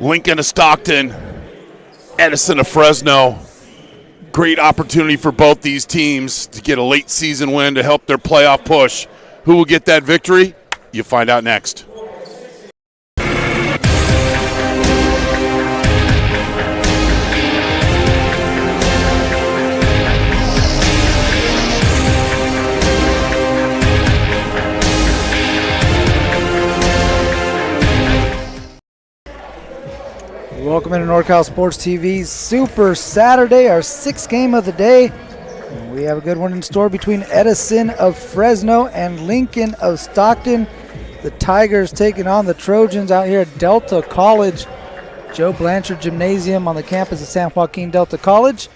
Lincoln to Stockton, Edison to Fresno. Great opportunity for both these teams to get a late season win to help their playoff push. Who will get that victory? You'll find out next. Welcome into NorCal Sports TV's Super Saturday, our sixth game of the day. We have a good one in store between Edison of Fresno and Lincoln of Stockton. The Tigers taking on the Trojans out here at Delta College, Joe Blanchard Gymnasium on the campus of San Joaquin Delta College.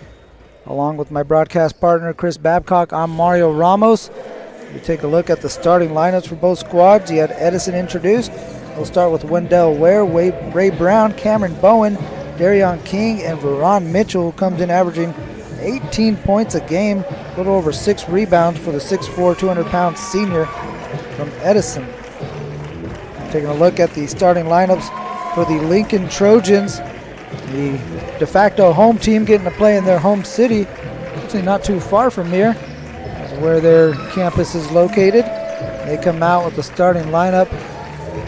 Along with my broadcast partner, Chris Babcock, I'm Mario Ramos. We take a look at the starting lineups for both squads. You had Edison introduced. We'll start with Wendell Ware, Ray Brown, Cameron Bowen, Darion King, and Veron Mitchell, who comes in averaging 18 points a game, a little over 6 rebounds for the 6'4", 200-pound senior from Edison. Taking a look at the starting lineups for the Lincoln Trojans, the de facto home team getting to play in their home city, actually not too far from here, is where their campus is located. They come out with the starting lineup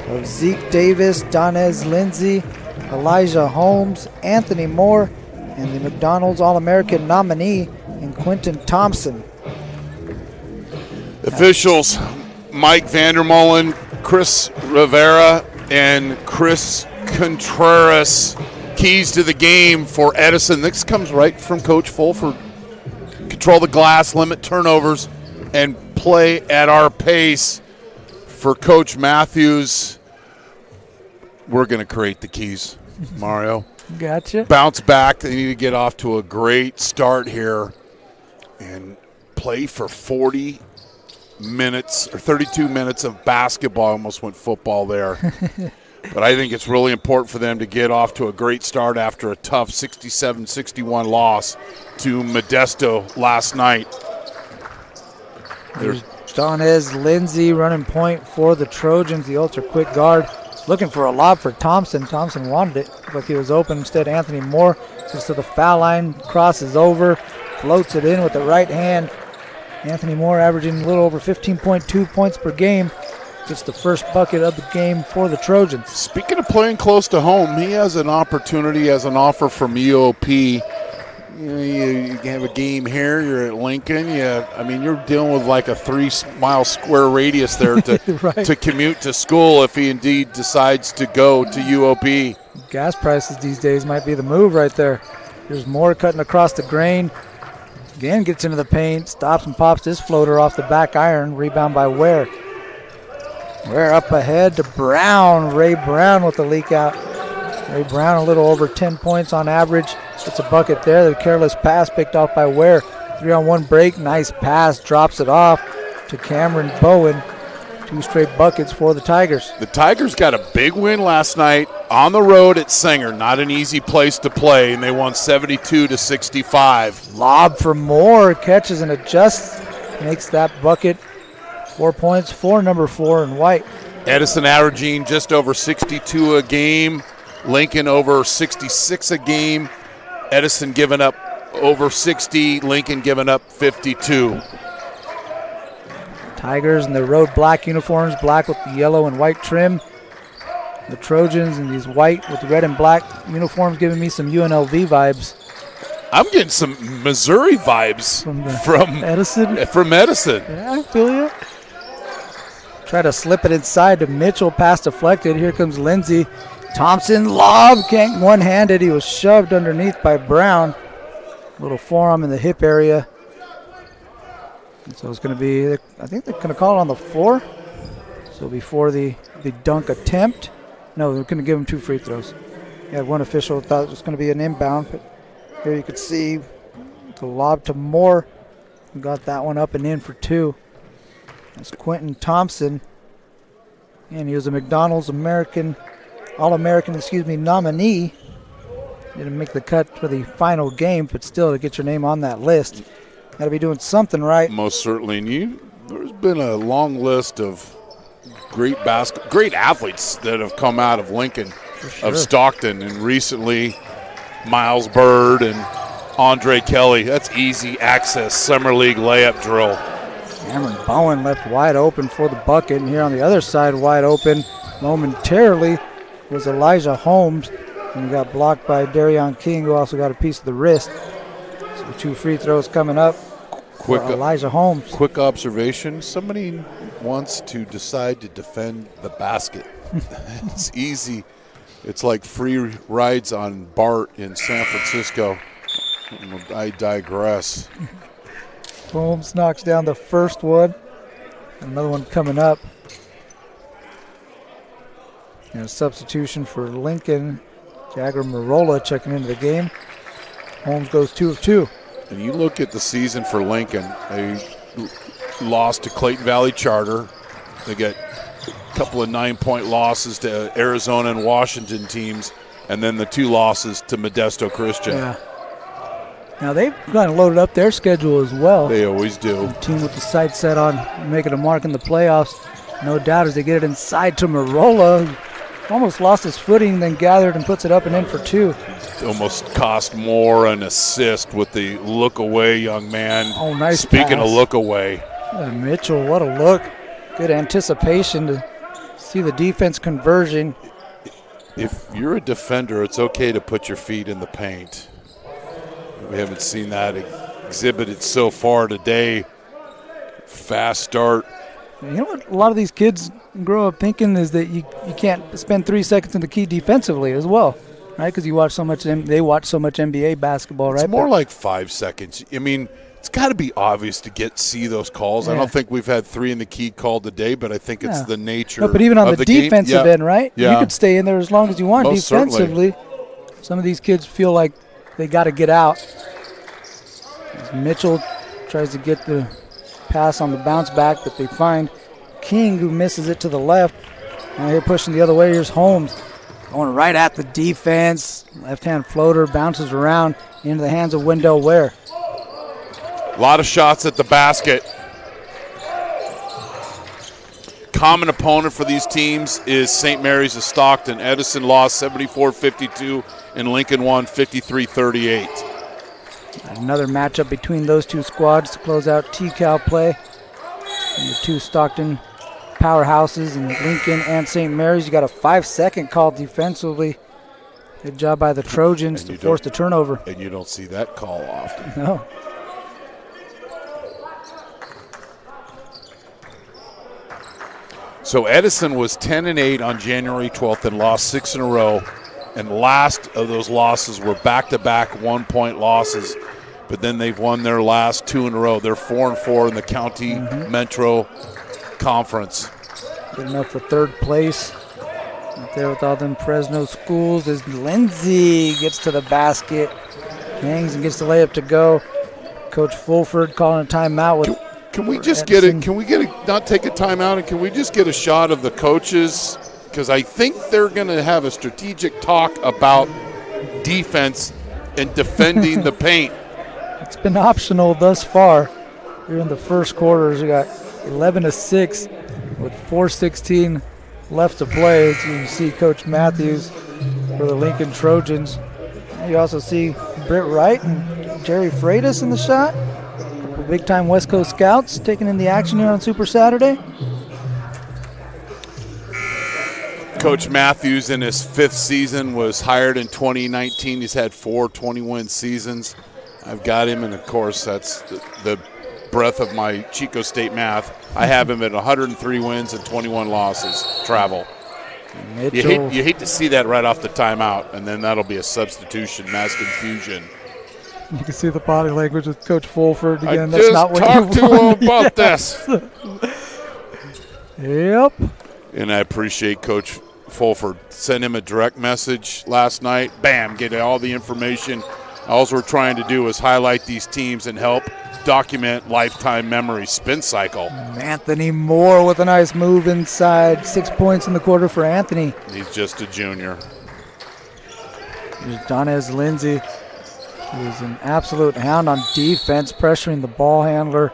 of Zeke Davis, Donez Lindsay, Elijah Holmes, Anthony Moore, and the McDonald's All-American nominee in Quentin Thompson. Officials Mike Vandermolen, Chris Rivera, and Chris Contreras. Keys to the game for Edison. This comes right from Coach Fulford. Control the glass, limit turnovers, and play at our pace. For Coach Matthews, we're going to create the keys, Mario. Gotcha. Bounce back. They need to get off to a great start here and play for 40 minutes or 32 minutes of basketball. Almost went football there. But I think it's really important for them to get off to a great start after a tough 67-61 loss to Modesto last night. There's Donez Lindsay running point for the Trojans, the ultra-quick guard. Looking for a lob for Thompson. Thompson wanted it, but he was open. Instead, Anthony Moore just to the foul line, crosses over, floats it in with the right hand. Anthony Moore averaging a little over 15.2 points per game. Gets the first bucket of the game for the Trojans. Speaking of playing close to home, he has an opportunity as an offer from UOP. You have a game here, you're at Lincoln. You're dealing with like a 3-mile square radius there to, right. to commute to school if he indeed decides to go to UOP. Gas prices these days might be the move right there. There's Moore cutting across the grain. Again, gets into the paint, stops and pops this floater off the back iron. Rebound by Ware. Ware up ahead to Brown. Ray Brown with the leak out. Ray Brown a little over 10 points on average. Gets a bucket there. The careless pass picked off by Ware. 3-on-1 break. Nice pass. Drops it off to Cameron Bowen. 2 straight buckets for the Tigers. The Tigers got a big win last night on the road at Sanger. Not an easy place to play, and they won 72-65. Lob for Moore. Catches and adjusts. Makes that bucket. 4 points for number 4 in white. Edison averaging just over 62 a game. Lincoln over 66 a game. Edison giving up over 60. Lincoln giving up 52. Tigers in their road black uniforms, black with the yellow and white trim. The Trojans in these white with the red and black uniforms giving me some UNLV vibes. I'm getting some Missouri vibes from Edison. From Edison. Yeah, I feel you. Try to slip it inside to Mitchell, pass deflected. Here comes Lindsay. Thompson lob, can't one-handed. He was shoved underneath by Brown. Little forearm in the hip area. And so it's going to be, I think they're going to call it on the floor. So before the dunk attempt. No, they're going to give him 2 free throws. Yeah, one official thought it was going to be an inbound, but here you could see the lob to Moore. Got that one up and in for 2. That's Quentin Thompson. And he was a McDonald's American All-American, nominee. Didn't make the cut for the final game, but still to get your name on that list, got to be doing something right. Most certainly. And there's been a long list of great athletes that have come out of Lincoln, of Stockton, and recently Miles Bird and Andre Kelly. That's easy access summer league layup drill. Cameron Bowen left wide open for the bucket, and here on the other side wide open momentarily was Elijah Holmes, and he got blocked by Darion King, who also got a piece of the wrist. So 2 free throws coming up for Elijah Holmes. Quick observation, somebody wants to decide to defend the basket. It's easy. It's like free rides on BART in San Francisco. I digress. Holmes knocks down the first one. Another one coming up. And a substitution for Lincoln. Jagger Marola checking into the game. Holmes goes 2 of 2. And you look at the season for Lincoln. They lost to Clayton Valley Charter. They got a couple of 9-point losses to Arizona and Washington teams, and then the 2 losses to Modesto Christian. Yeah. Now they've kind of loaded up their schedule as well. They always do. The team with the sights set on making a mark in the playoffs. No doubt as they get it inside to Marola, who almost lost his footing, then gathered and puts it up and in for 2. Almost cost more an assist with the look away, young man. Oh, nice Speaking pass. of look away. Mitchell, what a look. Good anticipation to see the defense conversion. If you're a defender, it's okay to put your feet in the paint. We haven't seen that exhibited so far today. Fast start. You know what a lot of these kids grow up thinking is that you can't spend 3 seconds in the key defensively as well, right? Because they watch so much NBA basketball, right? It's more like 5 seconds. I mean, it's got to be obvious to see those calls. Yeah. I don't think we've had 3 in the key called today, but I think it's the nature. No, but even on of the game. defensive end, right? Yeah. You could stay in there as long as you want Most defensively. certainly. Some of these kids feel like they got to get out. As Mitchell tries to get the pass on the bounce back, but they find King, who misses it to the left. Now here pushing the other way, here's Holmes. Going right at the defense. Left-hand floater bounces around into the hands of Wendell Ware. A lot of shots at the basket. Common opponent for these teams is St. Mary's of Stockton. Edison lost 74-52 and Lincoln won 53-38. Another matchup between those two squads to close out T-Cal play. And the 2 Stockton powerhouses in Lincoln and St. Mary's. You got a 5-second call defensively. Good job by the Trojans to force the turnover. And you don't see that call often. No. So Edison was 10-8 on January 12th and lost 6 in a row. And last of those losses were back-to-back 1-point losses. But then they've won their last 2 in a row. They're 4-4 in the County Metro Conference. Good enough for 3rd place. Right there with all them Fresno schools as Lindsay gets to the basket. Hangs and gets the layup to go. Coach Fulford calling a timeout with Can we just get it? Can we get it? Not take a timeout, and can we just get a shot of the coaches? Because I think they're going to have a strategic talk about defense and defending the paint. It's been optional thus far. Here in the first quarters, we got 11-6 with 4:16 left to play. As you see Coach Matthews for the Lincoln Trojans. You also see Britt Wright and Jerry Freitas in the shot. Big-time West Coast Scouts taking in the action here on Super Saturday. Coach Matthews in his 5th season was hired in 2019. He's had 4 20-win seasons. I've got him, and of course that's the breadth of my Chico State math. I have him at 103 wins and 21 losses, travel. You hate to see that right off the timeout, and then that'll be a substitution, mass confusion. You can see the body language with Coach Fulford again. I That's not what you just talked to him about this. Yep. And I appreciate Coach Fulford. Sent him a direct message last night. Bam, get all the information. All we're trying to do is highlight these teams and help document lifetime memory. Spin cycle. Anthony Moore with a nice move inside. 6 points in the quarter for Anthony. He's just a junior. Here's Donez Lindsay, who's an absolute hound on defense, pressuring the ball handler.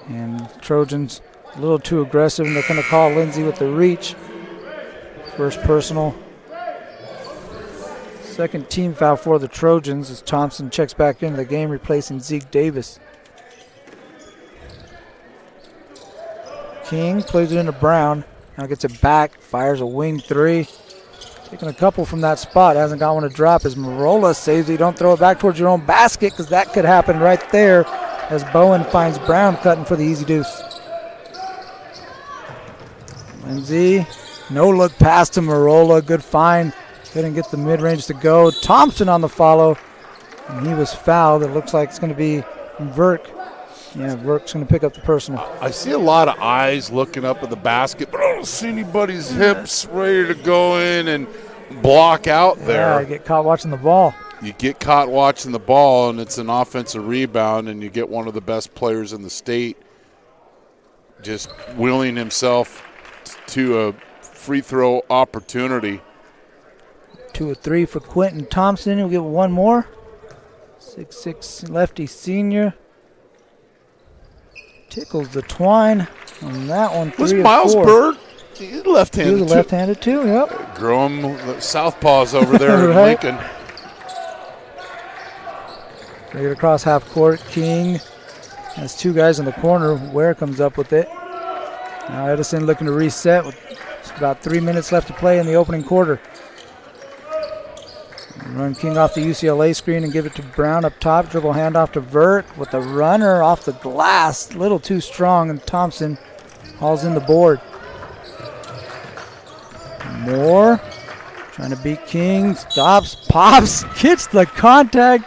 And Trojans a little too aggressive, and they're going to call Lindsay with the reach. First personal. Second team foul for the Trojans as Thompson checks back into the game, replacing Zeke Davis. King plays it into Brown. Now gets it back, fires a wing three. Taking a couple from that spot, hasn't got one to drop as Marola saves it. You don't throw it back towards your own basket because that could happen right there as Bowen finds Brown cutting for the easy deuce. Lindsay, no look pass to Marola, good find. Couldn't get the mid-range to go. Thompson on the follow, and he was fouled. It looks like it's going to be Verk. Yeah, Verk's going to pick up the personal. I see a lot of eyes looking up at the basket, but I don't see anybody's hips ready to go in and block out there. Yeah, get caught watching the ball. You get caught watching the ball, and it's an offensive rebound, and you get one of the best players in the state just wheeling himself to a free throw opportunity. 2 of 3 for Quentin Thompson. He'll get one more. 6'6" lefty senior. Tickles the twine on that one. Was Miles Bird? He's left-handed. He was left-handed too, yep. Grow him southpaws over there in right. Lincoln. They get across half court. King has 2 guys in the corner. Ware comes up with it. Now Edison looking to reset with about 3 minutes left to play in the opening quarter. Run King off the UCLA screen and give it to Brown up top. Dribble handoff to Vert with the runner off the glass. A little too strong, and Thompson hauls in the board. Moore trying to beat King. Stops, pops, gets the contact.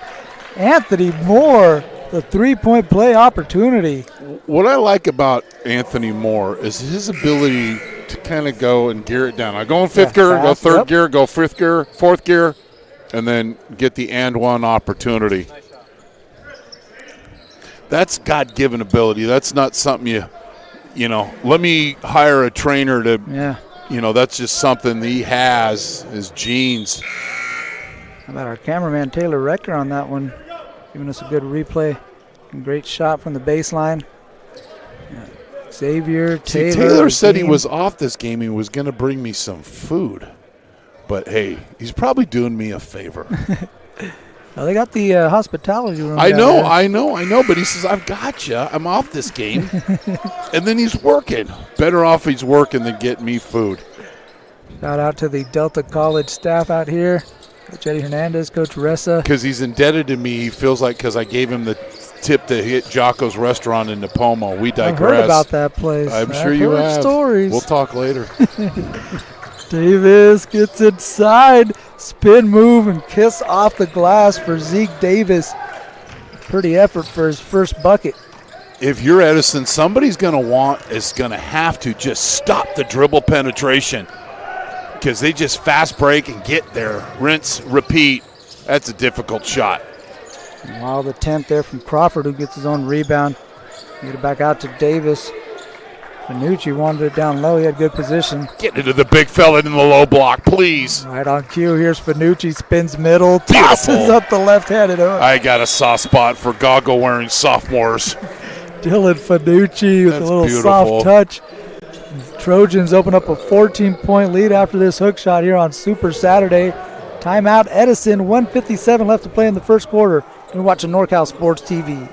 Anthony Moore, the three-point play opportunity. What I like about Anthony Moore is his ability to kind of go and gear it down. I go in fifth gear, go third gear, go fifth gear, fourth gear, and then get the and one opportunity. That's God-given ability. That's not something you know, let me hire a trainer to, that's just something that he has, his genes. How about our cameraman, Taylor Rector, on that one, giving us a good replay. Great shot from the baseline. Xavier, Taylor. Taylor said he was off this game. He was going to bring me some food. But, hey, he's probably doing me a favor. Well, they got the hospitality room. I know. But he says, I've got you. I'm off this game. And then he's working. Better off he's working than getting me food. Shout out to the Delta College staff out here. Coach Eddie Hernandez, Coach Ressa. Because he's indebted to me, he feels like, because I gave him the tip to hit Jocko's restaurant in Napomo. We digress. I've heard about that place. I'm sure you have. Stories. We'll talk later. Davis gets inside, spin move, and kiss off the glass for Zeke Davis. Pretty effort for his first bucket. If you're Edison, somebody's going to have to just stop the dribble penetration because they just fast break and get there. Rinse, repeat. That's a difficult shot. Wild attempt there from Crawford, who gets his own rebound. Get it back out to Davis. Fanucci wanted it down low. He had good position. Get into the big fella in the low block, please. Right on cue. Here's Fanucci. Spins middle. Tosses up the left-handed hook. I got a soft spot for goggle-wearing sophomores. Dylan Fanucci with a little soft touch. Trojans open up a 14-point lead after this hook shot here on Super Saturday. Timeout, Edison. 1:57 left to play in the first quarter. You're watching NorCal Sports TV.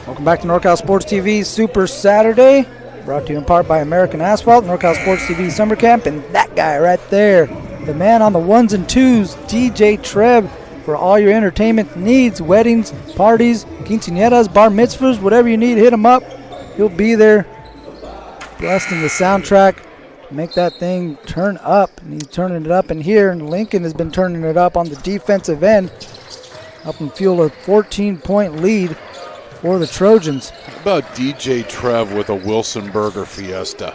Welcome back to NorCal Sports TV Super Saturday, brought to you in part by American Asphalt, NorCal Sports TV Summer Camp, and that guy right there, the man on the ones and twos, DJ Trev, for all your entertainment needs, weddings, parties, quinceañeras, bar mitzvahs, whatever you need, hit him up. He'll be there blasting the soundtrack. Make that thing turn up, and he's turning it up in here, and Lincoln has been turning it up on the defensive end, helping fuel a 14-point lead for the Trojans. How about DJ Trev with a Wilson Burger Fiesta?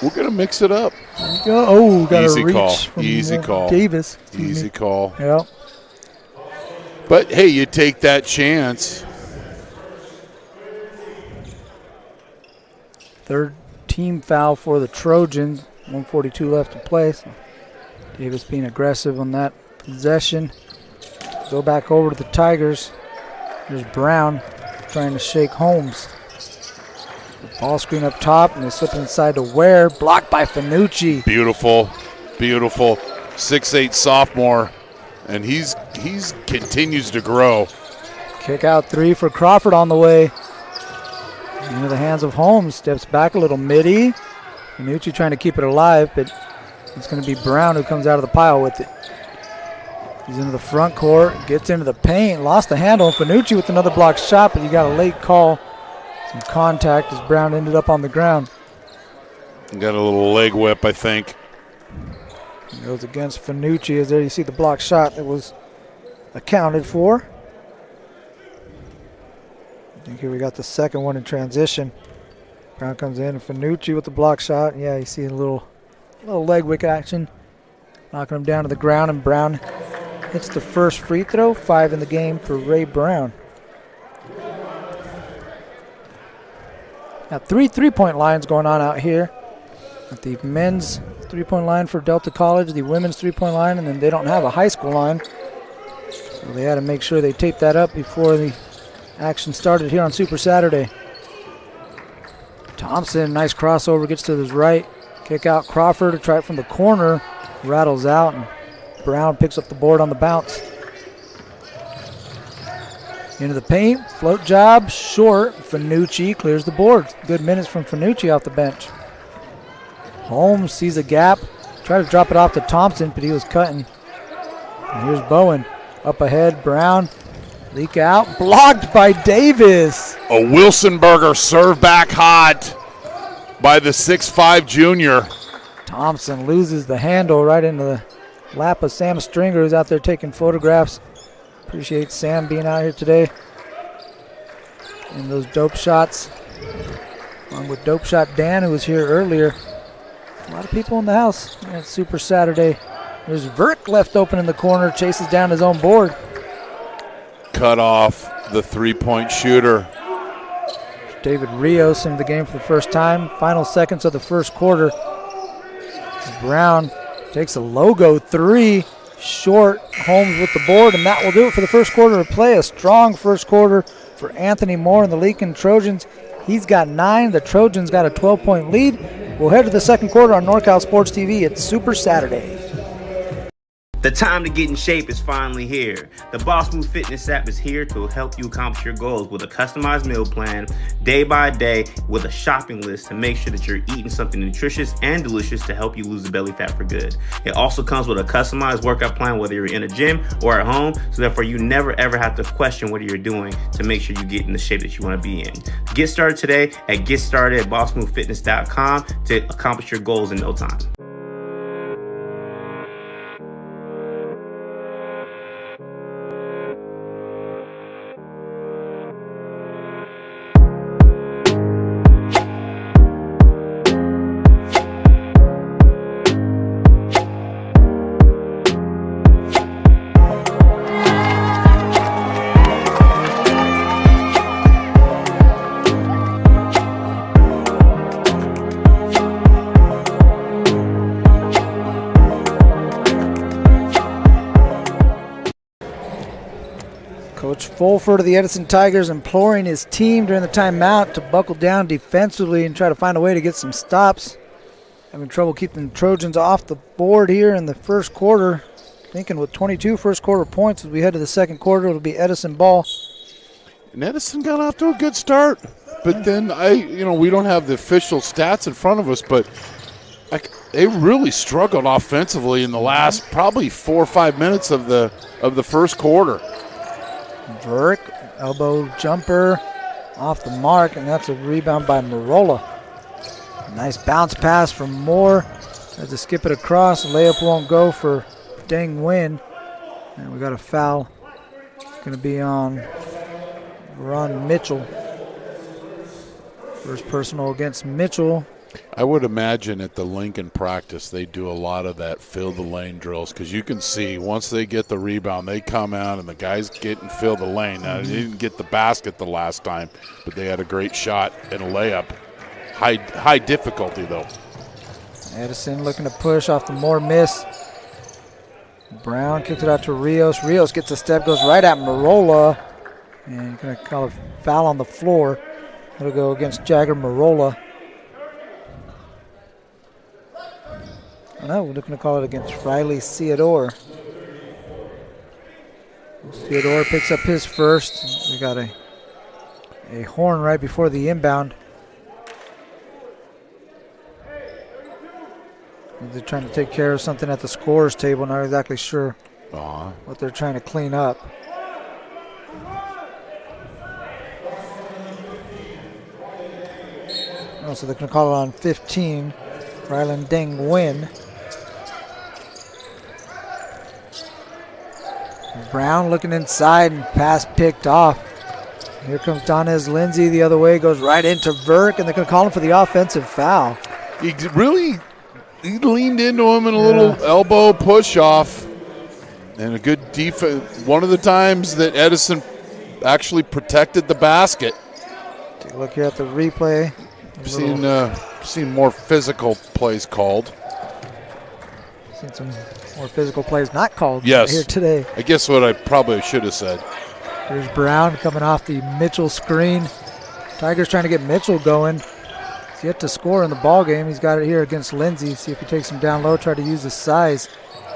We're going to mix it up. There you go. Oh, got Easy a reach call. from Easy call. Davis. Easy call. Yeah. But, hey, you take that chance. Third team foul for the Trojans. 1:42 left to play. So Davis being aggressive on that possession. Go back over to the Tigers. There's Brown trying to shake Holmes. The ball screen up top, and they slip inside to Ware. Blocked by Fanucci. Beautiful, beautiful. 6'8" sophomore, and he's continues to grow. Kick out three for Crawford on the way. Into the hands of Holmes. Steps back a little midi. Fanucci trying to keep it alive, but it's going to be Brown who comes out of the pile with it. He's into the front court, gets into the paint, lost the handle. Fanucci with another block shot, but you got a late call. Some contact as Brown ended up on the ground. Got a little leg whip, I think. It goes against Fanucci, as there you see the block shot that was accounted for. I think here we got the second one in transition. Brown comes in, and Fanucci with the block shot. Yeah, you see a little leg whip action. Knocking him down to the ground, and Brown hits the first free throw. 5 in the game for Ray Brown. Now 3 3-point lines going on out here. At the men's 3-point line for Delta College, the women's 3-point line, and then they don't have a high school line. So they had to make sure they taped that up before the action started here on Super Saturday. Thompson, nice crossover, gets to his right. Kick out Crawford to try it from the corner. Rattles out, and Brown picks up the board on the bounce. Into the paint, float job, short. Fanucci clears the board. Good minutes from Fanucci off the bench. Holmes sees a gap, tried to drop it off to Thompson, but he was cutting. And here's Bowen. Up ahead, Brown. Leak out, blocked by Davis. A Wilson Burger serve back hot by the 6'5" junior. Thompson loses the handle right into the lap of Sam Stringer, who's out there taking photographs. Appreciate Sam being out here today. And those dope shots, along with Dope Shot Dan, who was here earlier. A lot of people in the house at Super Saturday. There's Verk left open in the corner, chases down his own board. Cut off the 3-point shooter. David Rios into the game for the first time. Final seconds of the first quarter. Brown takes a logo 3. Short. Holmes with the board, and that will do it for the first quarter of play. A strong first quarter for Anthony Moore and the Lincoln Trojans. He's got 9. The Trojans got a 12-point lead. We'll head to the second quarter on NorCal Sports TV. It's Super Saturday. The time to get in shape is finally here. The Boss Move Fitness app is here to help you accomplish your goals with a customized meal plan, day by day, with a shopping list to make sure that you're eating something nutritious and delicious to help you lose the belly fat for good. It also comes with a customized workout plan, whether you're in a gym or at home, so therefore you never ever have to question what you're doing to make sure you get in the shape that you want to be in. Get started today at GetStartedAtBossMoveFitness.com to accomplish your goals in no time. Coach Fulford of the Edison Tigers imploring his team during the timeout to buckle down defensively and try to find a way to get some stops. Having trouble keeping the Trojans off the board here in the first quarter. Thinking with 22 first quarter points as we head to the second quarter, it'll be Edison ball. And Edison got off to a good start, but then we don't have the official stats in front of us, but They really struggled offensively in the last probably 4 or 5 minutes of the first quarter. Verk, elbow jumper off the mark, and that's a rebound by Marola. Nice bounce pass from Moore. Has to skip it across. Layup won't go for Deng Nguyen. And we got a foul. It's going to be on Ron Mitchell. First personal against Mitchell. I would imagine at the Lincoln practice they do a lot of that fill the lane drills, because you can see once they get the rebound, they come out and the guys get and fill the lane. Now, they didn't get the basket the last time, but they had a great shot and a layup. High difficulty, though. Edison looking to push off the Moore miss. Brown kicks it out to Rios. Rios gets a step, goes right at Marola. And you're going to call a foul on the floor. It'll go against Jagger Marola. No, we're looking to call it against Riley Theodore. Theodore picks up his first. We got a horn right before the inbound. They're trying to take care of something at the scorer's table. Not exactly sure what they're trying to clean up. Oh, so they're going to call it on 15. Rylan Deng Nguyen. Brown looking inside and pass picked off. Here comes Donez Lindsay the other way, goes right into Verk, and they're going to call him for the offensive foul. He leaned into him in a little elbow push off, and a good defense. One of the times that Edison actually protected the basket. Take a look here at the replay. Seen more physical plays called. Seen some more physical plays not called yes. here today. I guess what I probably should have said. Here's Brown coming off the Mitchell screen. Tigers trying to get Mitchell going. He's yet to score in the ball game. He's got it here against Lindsay. See if he takes him down low, try to use his size.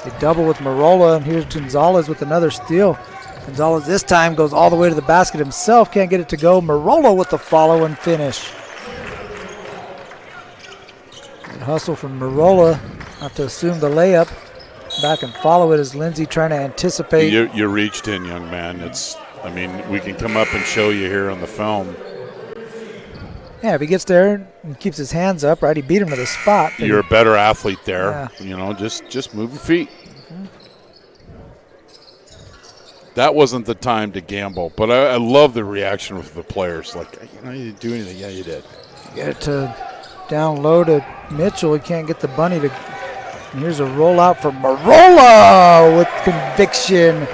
They double with Marola, and here's Gonzalez with another steal. Gonzalez this time goes all the way to the basket himself. Can't get it to go. Marola with the follow and finish. Good hustle from Marola. Have to assume the layup. Back and follow it as Lindsay trying to anticipate. You reached in, young man. We can come up and show you here on the film. Yeah, if he gets there and keeps his hands up, right, he beat him to the spot. You're a better athlete there. Yeah. Just move your feet. Mm-hmm. That wasn't the time to gamble, but I love the reaction of the players. Like, you didn't do anything. Yeah, you did. Get it to down low to Mitchell. He can't get the bunny to. And here's a rollout for Marola with conviction.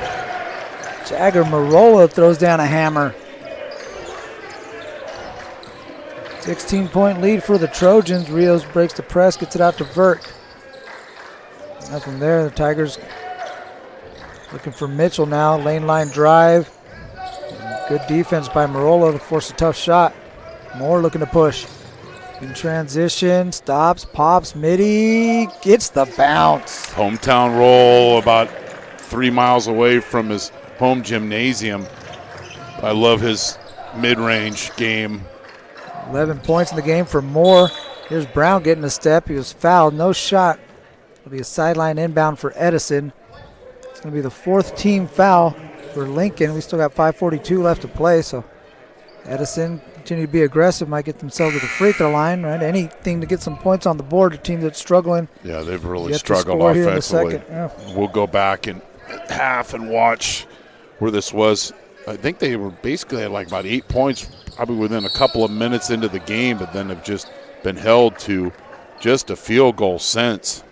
Jagger Marola throws down a hammer. 16-point lead for the Trojans. Rios breaks the press, gets it out to Verk. Nothing there. The Tigers looking for Mitchell now. Lane line drive. Good defense by Marola to force a tough shot. Moore looking to push. In transition, stops, pops, midi, gets the bounce. Hometown roll about 3 miles away from his home gymnasium. I love his mid-range game. 11 points in the game for Moore. Here's Brown getting a step. He was fouled, no shot. It'll be a sideline inbound for Edison. It's going to be the fourth team foul for Lincoln. We still got 5:42 left to play, so Edison continue to be aggressive, might get themselves to the free throw line, right? Anything to get some points on the board. A team that's struggling. Yeah, they've really struggled offensively. We'll go back in half and watch where this was. I think they were basically at like about 8 points, probably within a couple of minutes into the game, but then have just been held to just a field goal since.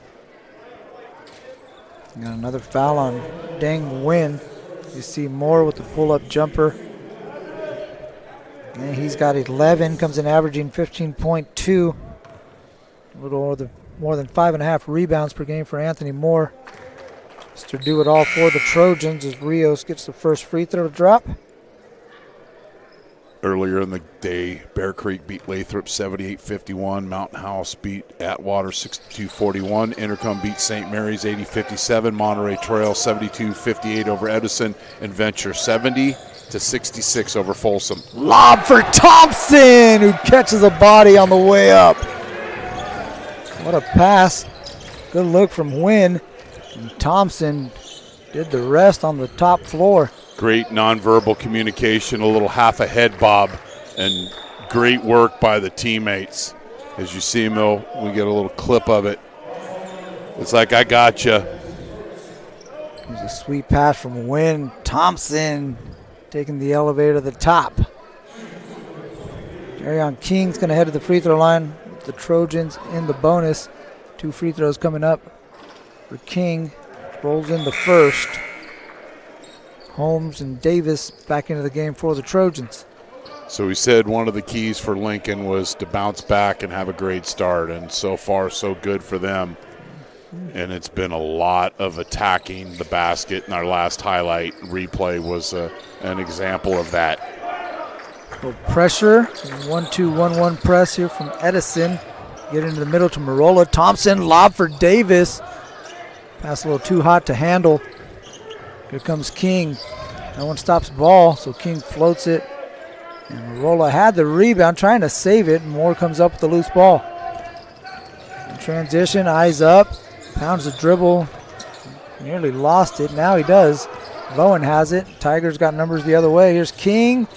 Got another foul on Deng Nguyen. You see Moore with the pull-up jumper. And he's got 11, comes in averaging 15.2. A little more than 5.5 rebounds per game for Anthony Moore. Mr. Do It All for the Trojans as Rios gets the first free throw to drop. Earlier in the day, Bear Creek beat Lathrop 78-51. Mountain House beat Atwater 62-41. Intercom beat St. Mary's 80-57. Monterey Trail 72-58 over Edison. And Venture 70-66 over Folsom. Lob for Thompson, who catches a body on the way up. What a pass. Good look from Wynn. And Thompson did the rest on the top floor. Great nonverbal communication, a little half a head bob, and great work by the teammates. As you see, Mo, we get a little clip of it. It's like, I got you. There's a sweet pass from Wynn. Thompson taking the elevator to the top. Darion King's going to head to the free throw line with the Trojans in the bonus. 2 free throws coming up for King. Rolls in the first. Holmes and Davis back into the game for the Trojans. So we said one of the keys for Lincoln was to bounce back and have a great start, and so far so good for them. And it's been a lot of attacking the basket, and our last highlight replay was an example of that. So pressure, 1-2-1-1 press here from Edison. Get into the middle to Marola. Thompson, lob for Davis. Pass a little too hot to handle. Here comes King. No one stops the ball, so King floats it. And Marola had the rebound, trying to save it. Moore comes up with the loose ball. In transition, eyes up. Pounds the dribble. Nearly lost it. Now he does. Bowen has it. Tigers got numbers the other way. Here's King.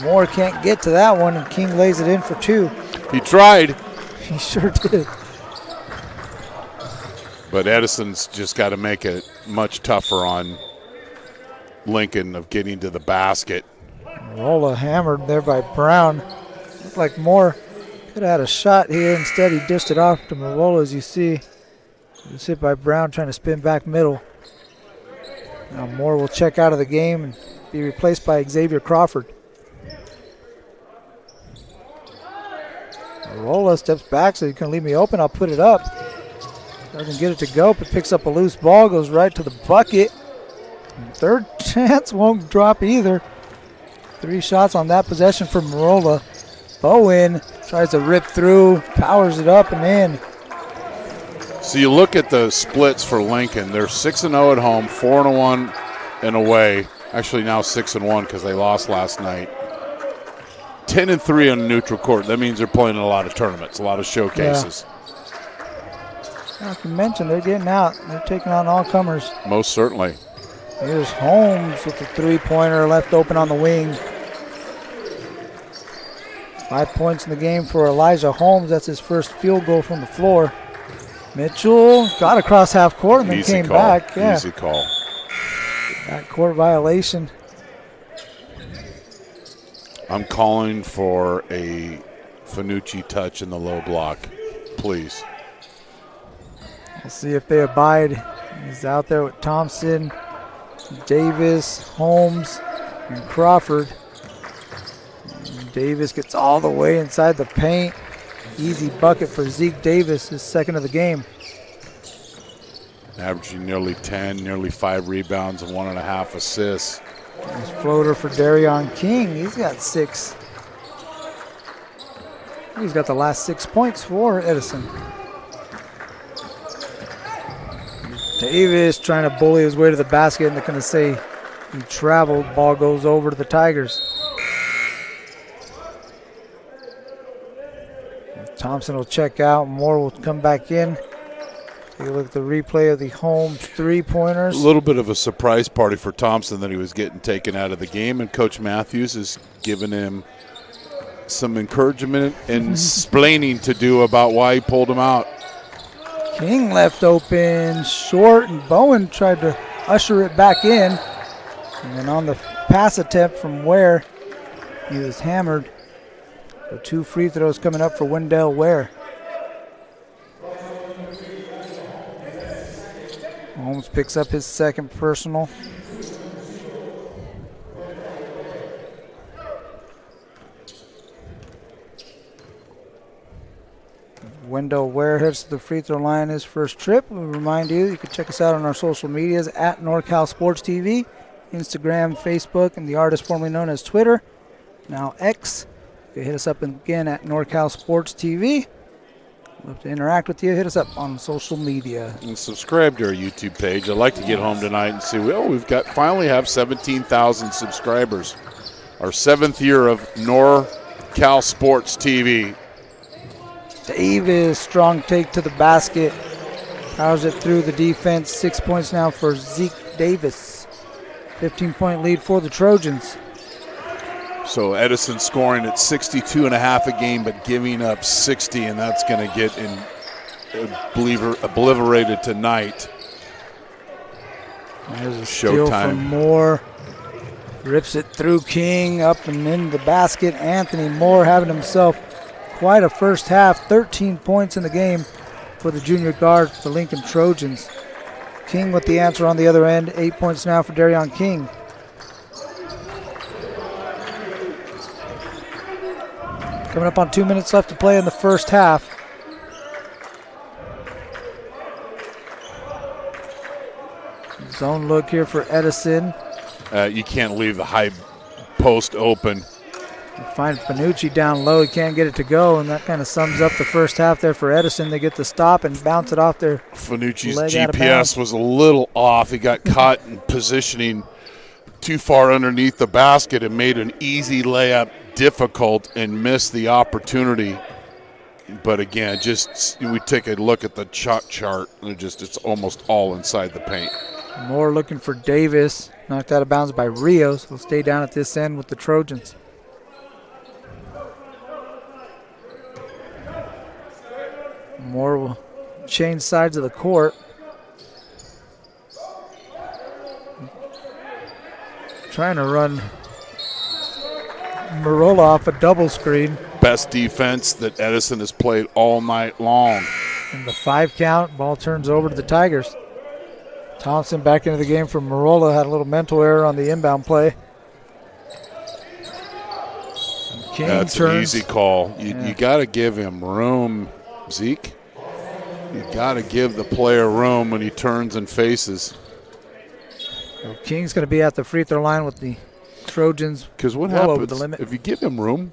Moore can't get to that one, and King lays it in for 2. He tried. He sure did. But Edison's just got to make it much tougher on Lincoln of getting to the basket. Marola hammered there by Brown. Looked like Moore could have had a shot here. Instead, he dished it off to Marola, as you see. It was hit by Brown trying to spin back middle. Now Moore will check out of the game and be replaced by Xavier Crawford. Marola steps back, so you can leave me open. I'll put it up. Doesn't get it to go, but picks up a loose ball, goes right to the bucket. And third chance won't drop either. 3 shots on that possession for Marola. Bowen tries to rip through, powers it up and in. So you look at the splits for Lincoln. They're 6-0 at home, 4-1 and away. Actually now 6-1 because they lost last night. 10-3 on a neutral court. That means they're playing in a lot of tournaments, a lot of showcases. Yeah. Like you mentioned, they're getting out. They're taking on all comers. Most certainly. Here's Holmes with the 3-pointer left open on the wing. 5 points in the game for Elijah Holmes. That's his first field goal from the floor. Mitchell got across half court and then Easy came call. back. Yeah. Easy call. Back court violation. I'm calling for a Fanucci touch in the low block, please. We'll see if they abide. He's out there with Thompson, Davis, Holmes, and Crawford. And Davis gets all the way inside the paint. Easy bucket for Zeke Davis, his second of the game. Averaging nearly 10, nearly 5 rebounds and 1.5 assists. Nice floater for Darion King. He's got 6. He's got the last 6 points for Edison. Davis trying to bully his way to the basket, and they're going to say he traveled. Ball goes over to the Tigers. Thompson will check out. Moore will come back in. Take a look at the replay of the Holmes 3-pointers. A little bit of a surprise party for Thompson that he was getting taken out of the game, and Coach Matthews has given him some encouragement and explaining to do about why he pulled him out. King left open, short, and Bowen tried to usher it back in. And then on the pass attempt from Ware, he was hammered. So 2 free throws coming up for Wendell Ware. Holmes picks up his second personal. Wendell Ware heads to the free throw line his first trip. We remind you can check us out on our social medias at NorCal Sports TV, Instagram, Facebook, and the artist formerly known as Twitter, now X. You can hit us up again at NorCal Sports TV. Love to interact with you. Hit us up on social media. And subscribe to our YouTube page. I'd like to get home tonight and see, we've got finally have 17,000 subscribers. Our 7th year of NorCal Sports TV. Davis, strong take to the basket. Powers it through the defense. 6 points now for Zeke Davis. 15-point lead for the Trojans. So Edison scoring at 62.5 a game, but giving up 60, and that's going to get obliterated tonight. There's a steal from Moore. Rips it through King, up and in the basket. Anthony Moore having himself quite a first half. 13 points in the game for the junior guard for the Lincoln Trojans. King with the answer on the other end. 8 points now for Darion King. Coming up on 2 minutes left to play in the first half. Zone look here for Edison. You can't leave the high post open. You find Panucci down low. He can't get it to go, and that kind of sums up the first half there for Edison. They get the stop and bounce it off their Panucci's GPS was a little off. He got caught in positioning too far underneath the basket and made an easy layup difficult and missed the opportunity. But again, just we take a look at the shot chart, and it's almost all inside the paint. Moore looking for Davis. Knocked out of bounds by Rios. He'll stay down at this end with the Trojans. Moore will change sides of the court. Trying to run Marola off a double screen. Best defense that Edison has played all night long. And the 5 count, ball turns over to the Tigers. Thompson back into the game for Marola. Had a little mental error on the inbound play. King That's turns. an easy call. You got to give him room, Zeke. You got to give the player room when he turns and faces. So King's going to be at the free throw line with the Trojans. Because what happens if you give him room?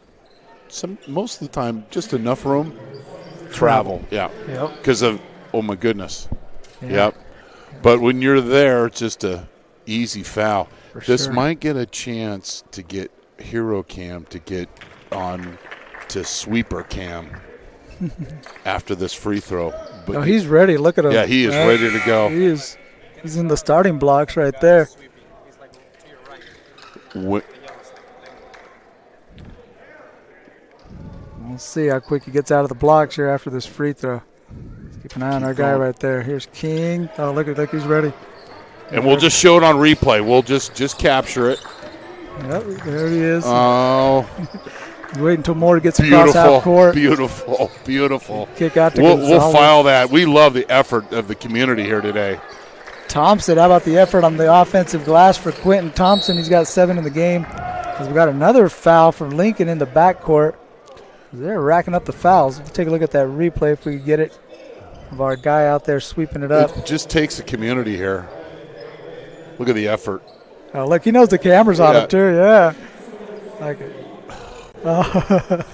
Most of the time, just enough room. Travel. Yeah. Yep. Because of my goodness. Yeah. Yep. But when you're there, it's just a easy foul. This sure. might get a chance to get Hero Cam to get on to Sweeper Cam after this free throw. But he's ready. Look at him. Yeah, he is ready to go. He's in the starting blocks right there. We'll see how quick he gets out of the blocks here after this free throw. Keep an eye on our guy right there. Here's King. Oh, look, he's ready. And we'll just show it on replay. We'll just capture it. Yep, there he is. Oh. Wait until Moore gets across half court. Beautiful. Kick out to We'll file that. We love the effort of the community here today. Thompson, how about the effort on the offensive glass for Quentin Thompson? He's got 7 in the game. We've got another foul for Lincoln in the backcourt. They're racking up the fouls. We'll take a look at that replay if we can get it. Of our guy out there sweeping it up. It just takes the community here. Look at the effort. Oh, look, he knows the camera's on him too. Yeah, like it. Oh.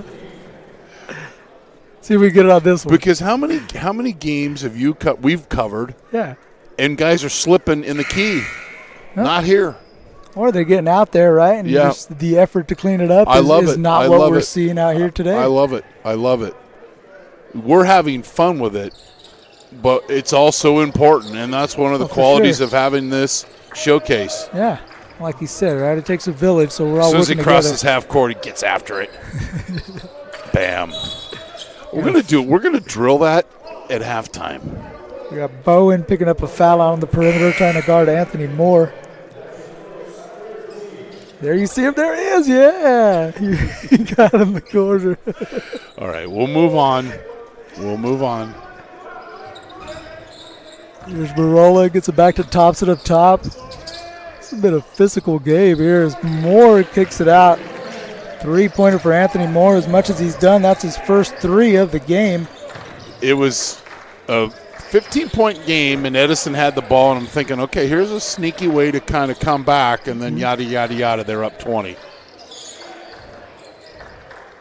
See if we get it on this one. Because how many games have we've covered? Yeah. And guys are slipping in the key. Huh? Not here. Or they're getting out there, right? And just the effort to clean it up is not what we're seeing out here today. I love it. We're having fun with it. But it's also important, and that's one of the qualities of having this showcase. Yeah, like you said, right? It takes a village, so we're all working together. As soon as he crosses half court, he gets after it. Bam. We're gonna drill that at halftime. We got Bowen picking up a foul out on the perimeter, trying to guard Anthony Moore. There you see him. There he is. Yeah, he got him in the corner. All right, we'll move on. Here's Marola, gets it back to Thompson up top. It's a bit of physical game here as Moore kicks it out. 3-pointer for Anthony Moore. As much as he's done, that's his first 3 of the game. It was a 15-point game, and Edison had the ball, and I'm thinking, okay, here's a sneaky way to kind of come back, and then yada, yada, yada, they're up 20.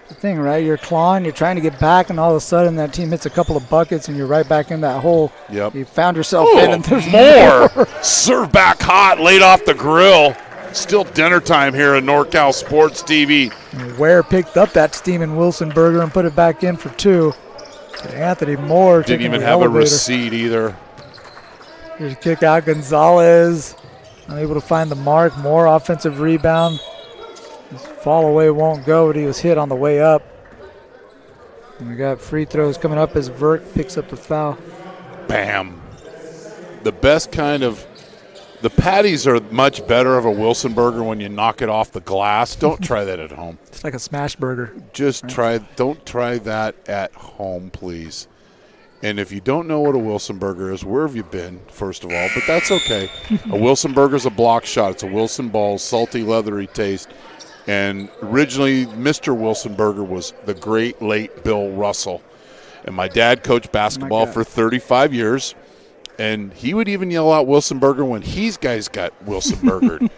The thing, right? You're clawing, you're trying to get back, and all of a sudden that team hits a couple of buckets, and you're right back in that hole. Yep. You found yourself in, and there's more. Serve back hot, laid off the grill. Still dinner time here at NorCal Sports TV. Ware picked up that steaming Wilson burger and put it back in for 2. Anthony Moore didn't taking even the have elevator. a receipt either. Here's kick out Gonzalez. Unable to find the mark. More offensive rebound. His fall away won't go, but he was hit on the way up. And we got free throws coming up as Vert picks up the foul. Bam. The best kind of – the patties are much better of a Wilson burger when you knock it off the glass. Don't try that at home. It's like a smash burger. Just don't try that at home, please. And if you don't know what a Wilson burger is, where have you been, first of all? But that's okay. A Wilson burger is a block shot. It's a Wilson ball, salty, leathery taste. And originally, Mr. Wilson burger was the great late Bill Russell. And my dad coached basketball for 35 years. And he would even yell out Wilson burger when his guys got Wilson burgered.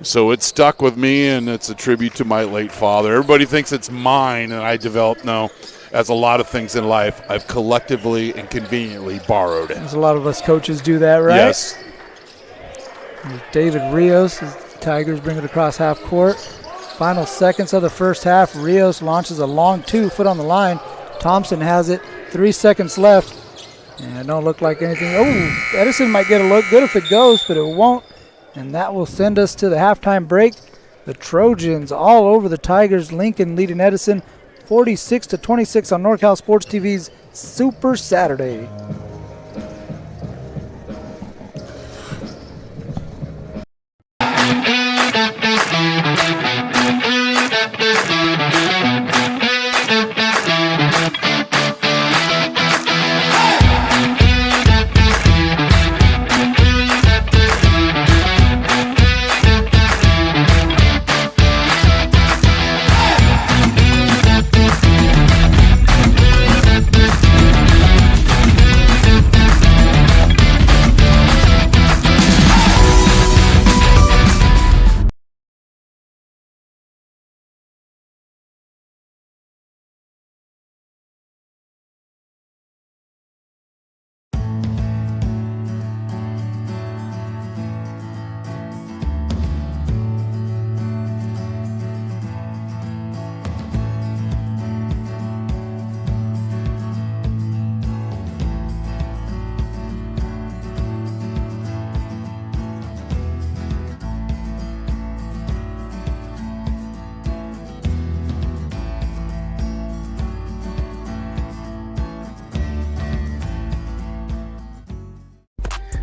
So it stuck with me, and it's a tribute to my late father. Everybody thinks it's mine, and I developed, no. As a lot of things in life, I've collectively and conveniently borrowed it. There's a lot of us coaches do that, right? Yes. Here's David Rios as the Tigers bring it across half court. Final seconds of the first half. Rios launches a long 2-foot on the line. Thompson has it. 3 seconds left. And it don't look like anything. Oh, Edison might get a look good if it goes, but it won't. And that will send us to the halftime break. The Trojans all over the Tigers. Lincoln leading Edison 46-26 on NorCal Sports TV's Super Saturday.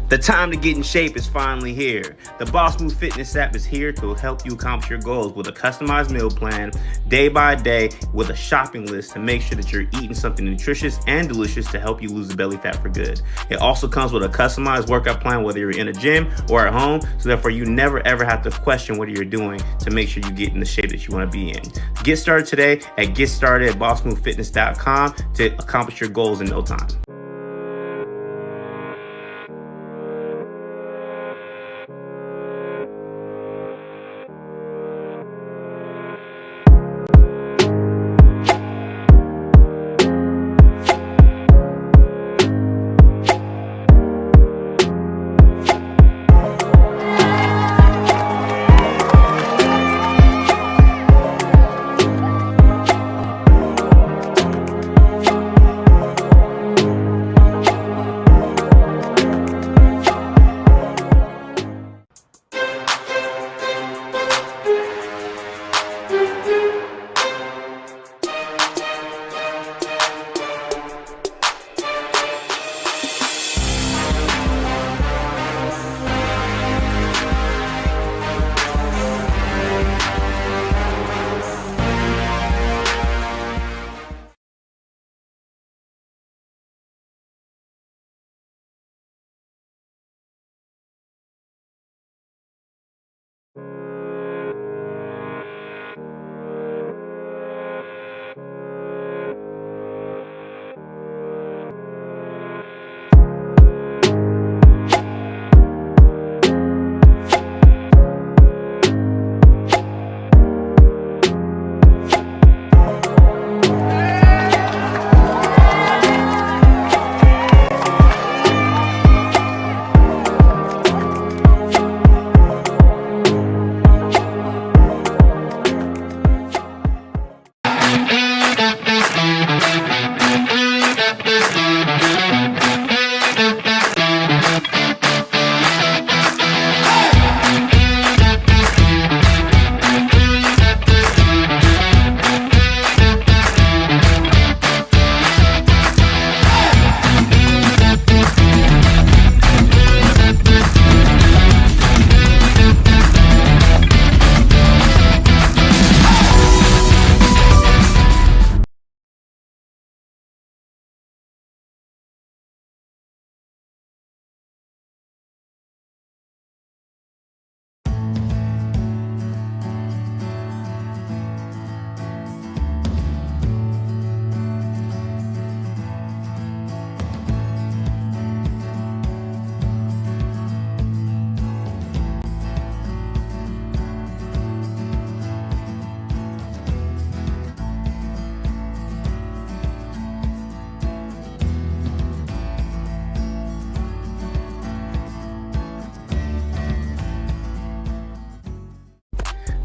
The time to get in shape is finally here. The Boss Move Fitness app is here to help you accomplish your goals with a customized meal plan, day by day, with a shopping list to make sure that you're eating something nutritious and delicious to help you lose the belly fat for good. It also comes with a customized workout plan, whether you're in a gym or at home, so therefore you never ever have to question what you're doing to make sure you get in the shape that you want to be in. Get started today at GetStartedAtBossMoveFitness.com to accomplish your goals in no time.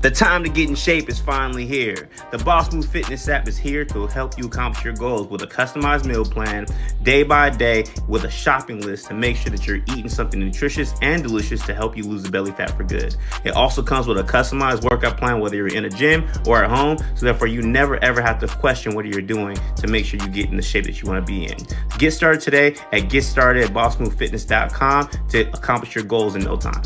The time to get in shape is finally here. The Boss Move Fitness app is here to help you accomplish your goals with a customized meal plan, day by day, with a shopping list to make sure that you're eating something nutritious and delicious to help you lose the belly fat for good. It also comes with a customized workout plan, whether you're in a gym or at home, so therefore you never ever have to question what you're doing to make sure you get in the shape that you want to be in. Get started today at GetStartedAtBossMoveFitness.com to accomplish your goals in no time.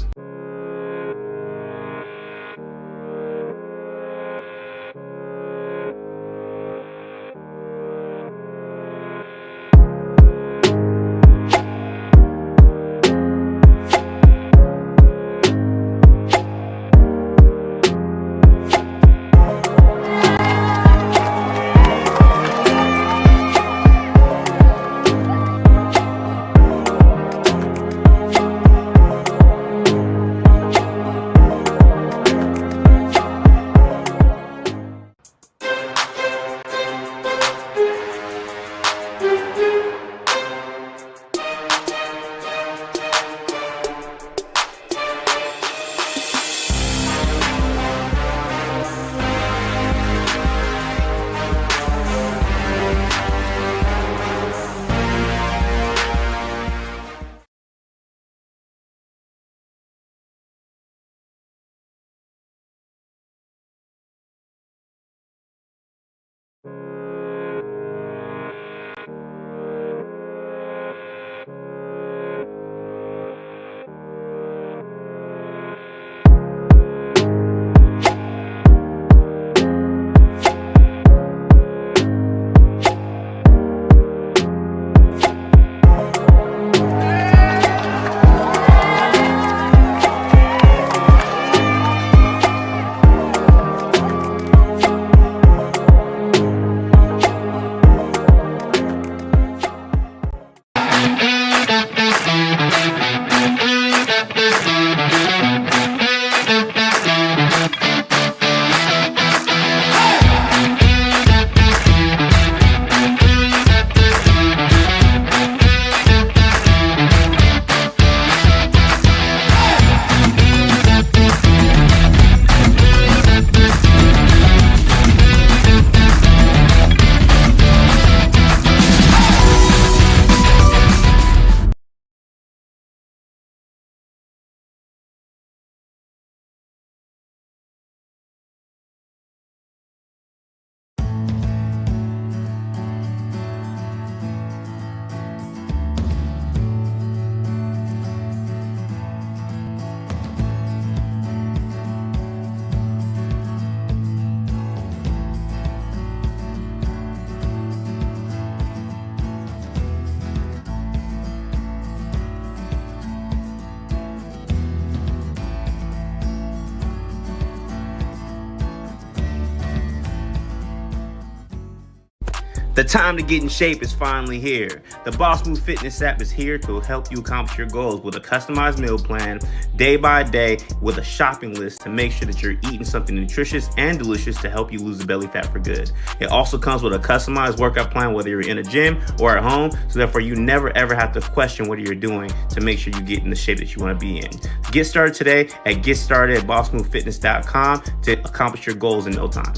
The time to get in shape is finally here. The Boss Move Fitness app is here to help you accomplish your goals with a customized meal plan, day by day, with a shopping list to make sure that you're eating something nutritious and delicious to help you lose the belly fat for good. It also comes with a customized workout plan, whether you're in a gym or at home, so therefore you never ever have to question what you're doing to make sure you get in the shape that you want to be in. Get started today at GetStartedAtBossMoveFitness.com to accomplish your goals in no time.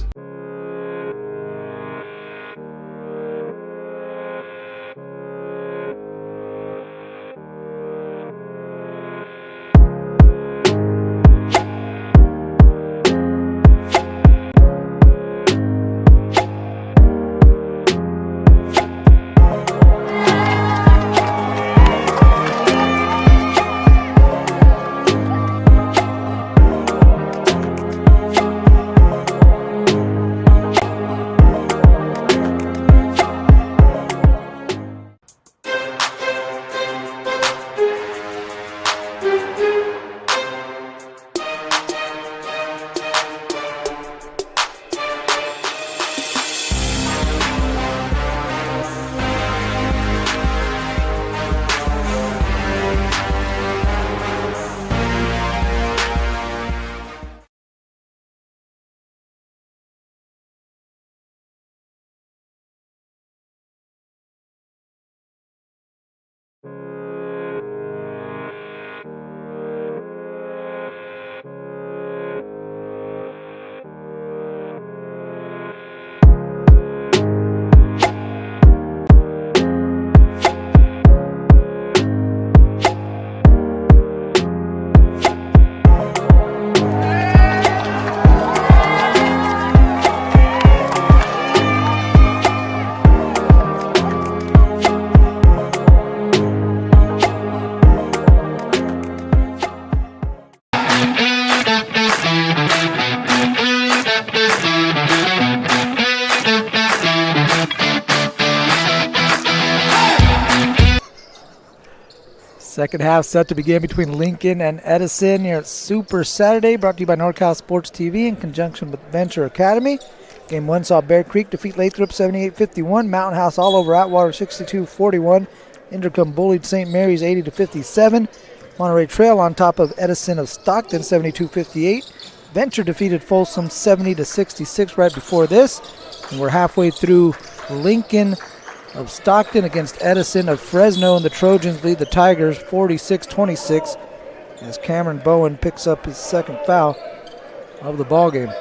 Second half set to begin between Lincoln and Edison here at Super Saturday, brought to you by NorCal Sports TV in conjunction with Venture Academy. Game 1 saw Bear Creek defeat Lathrop 78-51, Mountain House all over Atwater 62-41, Indercombe bullied St. Mary's 80-57, Monterey Trail on top of Edison of Stockton 72-58, Venture defeated Folsom 70-66 right before this, and we're halfway through Lincoln of Stockton against Edison of Fresno, and the Trojans lead the Tigers 46-26 as Cameron Bowen picks up his second foul of the ballgame.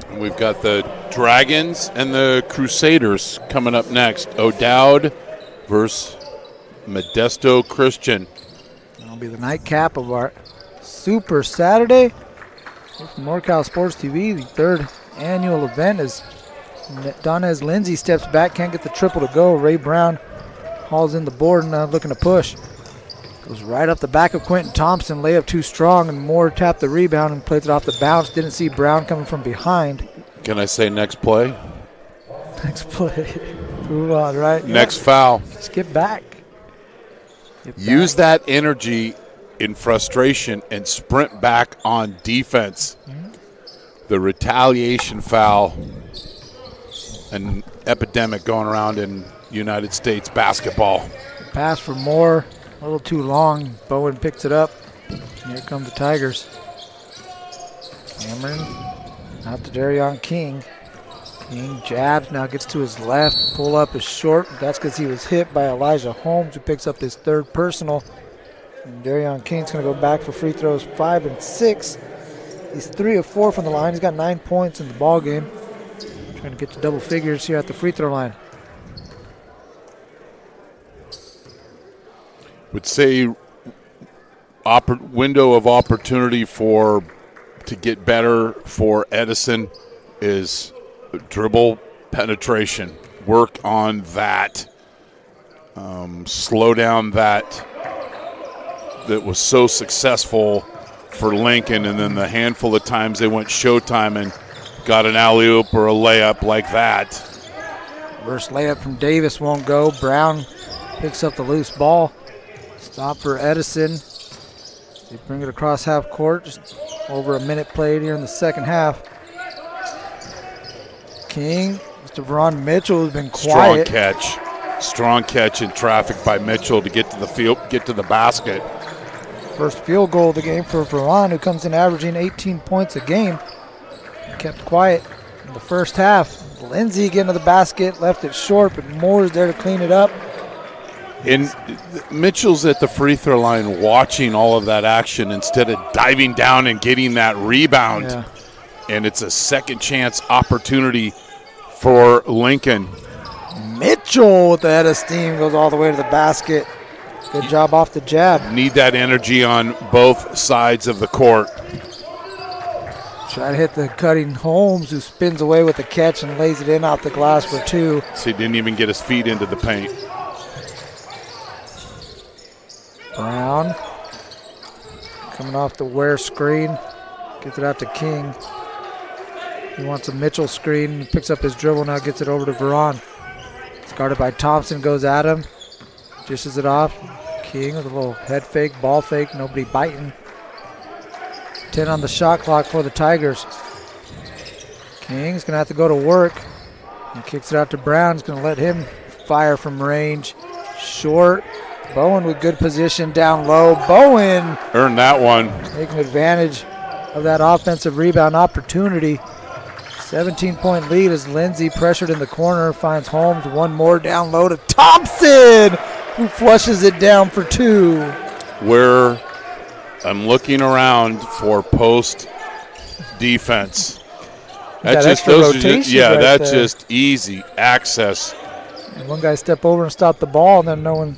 And we've got the Dragons and the Crusaders coming up next. O'Dowd versus Modesto Christian. That'll be the nightcap of our Super Saturday. Here from NorCal Sports TV, the third annual event is Donez Lindsay steps back, can't get the triple to go. Ray Brown hauls in the board and looking to push. Goes right up the back of Quentin Thompson, layup too strong, and Moore tapped the rebound and plays it off the bounce. Didn't see Brown coming from behind. Can I say next play? Next play. Move on, right? Next foul. Just get back. Use that energy in frustration and sprint back on defense. Mm-hmm. The retaliation foul, an epidemic going around in United States basketball. Pass for Moore, a little too long. Bowen picks it up. And here come the Tigers. Cameron out to Darion King. King jabs, now gets to his left. Pull up is short. That's because he was hit by Elijah Holmes, who picks up his third personal. And Darion King's going to go back for free throws 5 and 6. He's 3 of 4 from the line. He's got 9 points in the ball game. Trying to get to double figures here at the free throw line. Would say window of opportunity to get better for Edison is dribble penetration. Work on that. Slow down that was so successful for Lincoln, and then the handful of times they went showtime and got an alley-oop or a layup like that. Reverse layup from Davis won't go. Brown picks up the loose ball. Stop for Edison. They bring it across half court. Just over a minute played here in the second half. King, Mr. Veron Mitchell has been quiet. Strong catch in traffic by Mitchell to get to the field, get to the basket. First field goal of the game for Veron, who comes in averaging 18 points a game. Kept quiet in the first half. Lindsay getting to the basket, left it short, but Moore's there to clean it up. And Mitchell's at the free throw line watching all of that action instead of diving down and getting that rebound. Yeah. And it's a second chance opportunity for Lincoln. Mitchell with the head of steam goes all the way to the basket. Good job off the jab. Need that energy on both sides of the court. Try to hit the cutting Holmes, who spins away with the catch and lays it in off the glass for 2. So he didn't even get his feet into the paint. Brown coming off the Ware screen. Gets it out to King. He wants a Mitchell screen. He picks up his dribble, now gets it over to Veron. It's guarded by Thompson, goes at him. Dishes it off. King with a little head fake, ball fake, nobody biting. 10 on the shot clock for the Tigers. King's going to have to go to work. He kicks it out to Brown. He's going to let him fire from range. Short. Bowen with good position down low. Bowen earned that one. Taking advantage of that offensive rebound opportunity. 17-point lead as Lindsay pressured in the corner. Finds Holmes. One more down low to Thompson, who flushes it down for 2. Where I'm looking around for post defense. That's just easy access. And one guy step over and stop the ball, and then no one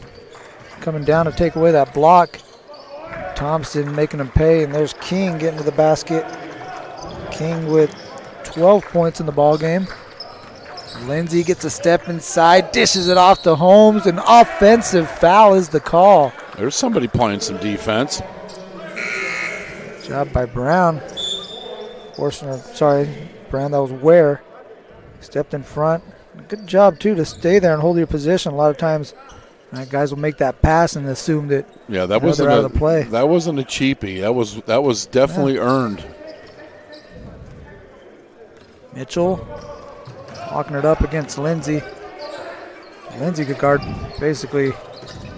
coming down to take away that block. Thompson making him pay, and there's King getting to the basket. King with 12 points in the ball game. Lindsay gets a step inside, dishes it off to Holmes. An offensive foul is the call. There's somebody playing some defense. Job by Brown. Brown, that was Ware. Stepped in front. Good job, too, to stay there and hold your position. A lot of times Right, guys will make that pass and assume that that wasn't out of the play. That wasn't a cheapie. That was definitely earned. Mitchell walking it up against Lindsey. Lindsey could guard basically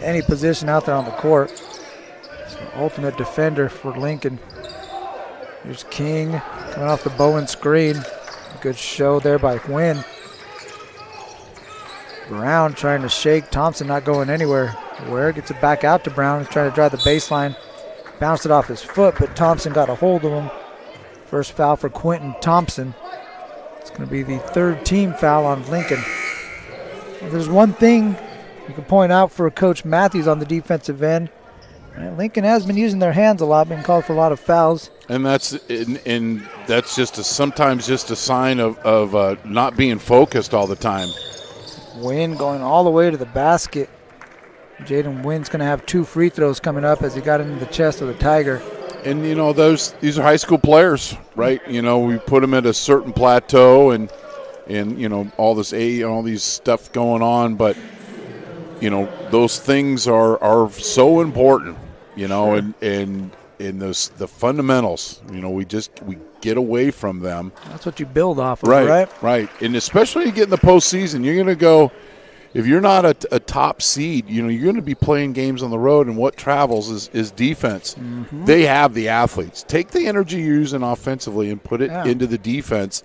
any position out there on the court. He's the ultimate defender for Lincoln. Here's King coming off the Bowen screen. Good show there by Wynn. Brown trying to shake. Thompson not going anywhere. Ware gets it back out to Brown. He's trying to drive the baseline. Bounced it off his foot, but Thompson got a hold of him. First foul for Quentin Thompson. It's going to be the third team foul on Lincoln. Well, there's one thing you can point out for Coach Matthews on the defensive end. Lincoln has been using their hands a lot, been called for a lot of fouls. And that's just sometimes just a sign of not being focused all the time. Wynn going all the way to the basket. Jaden Wynn's going to have 2 free throws coming up as he got into the chest of the Tiger. And, these are high school players, right? We put them at a certain plateau and all these stuff going on. But, those things are so important, Sure. and the fundamentals, we get away from them. That's what you build off of, right? Right. And especially you get in the postseason, you're going to go, if you're not a top seed, you're going to be playing games on the road, and what travels is defense. Mm-hmm. They have the athletes. Take the energy you're using offensively and put it into the defense.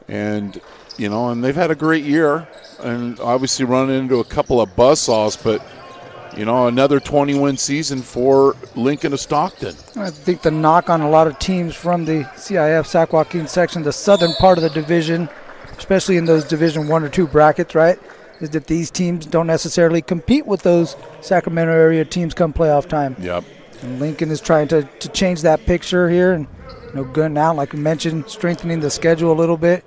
And, and they've had a great year and obviously running into a couple of buzzsaws, but, another 20-win season for Lincoln of Stockton. I think the knock on a lot of teams from the CIF Sac Joaquin section, the southern part of the division, especially in those Division 1 or 2 brackets, right, is that these teams don't necessarily compete with those Sacramento area teams come playoff time. Yep. And Lincoln is trying to change that picture here and, going out, like we mentioned, strengthening the schedule a little bit.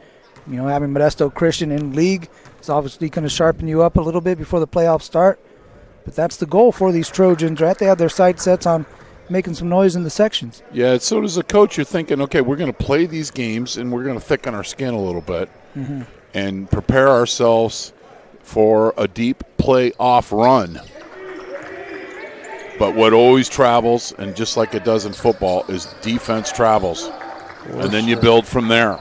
Having Modesto Christian in league is obviously going to sharpen you up a little bit before the playoffs start. But that's the goal for these Trojans, right? They have their sights set on making some noise in the sections. Yeah, so as a coach, you're thinking, okay, we're going to play these games and we're going to thicken our skin a little bit and prepare ourselves for a deep playoff run. But what always travels, and just like it does in football, is defense travels. And then you build from there.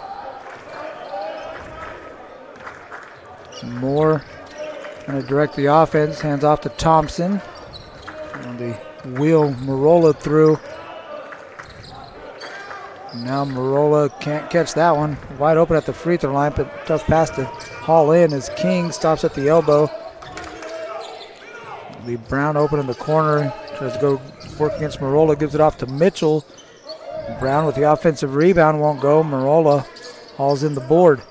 Moore going to direct the offense, hands off to Thompson. And the wheel Marola through. Now Marola can't catch that one. Wide open at the free throw line, but tough pass to haul in as King stops at the elbow. Lee Brown open in the corner, tries to go work against Marola, gives it off to Mitchell. Brown with the offensive rebound, won't go. Marola hauls in the board.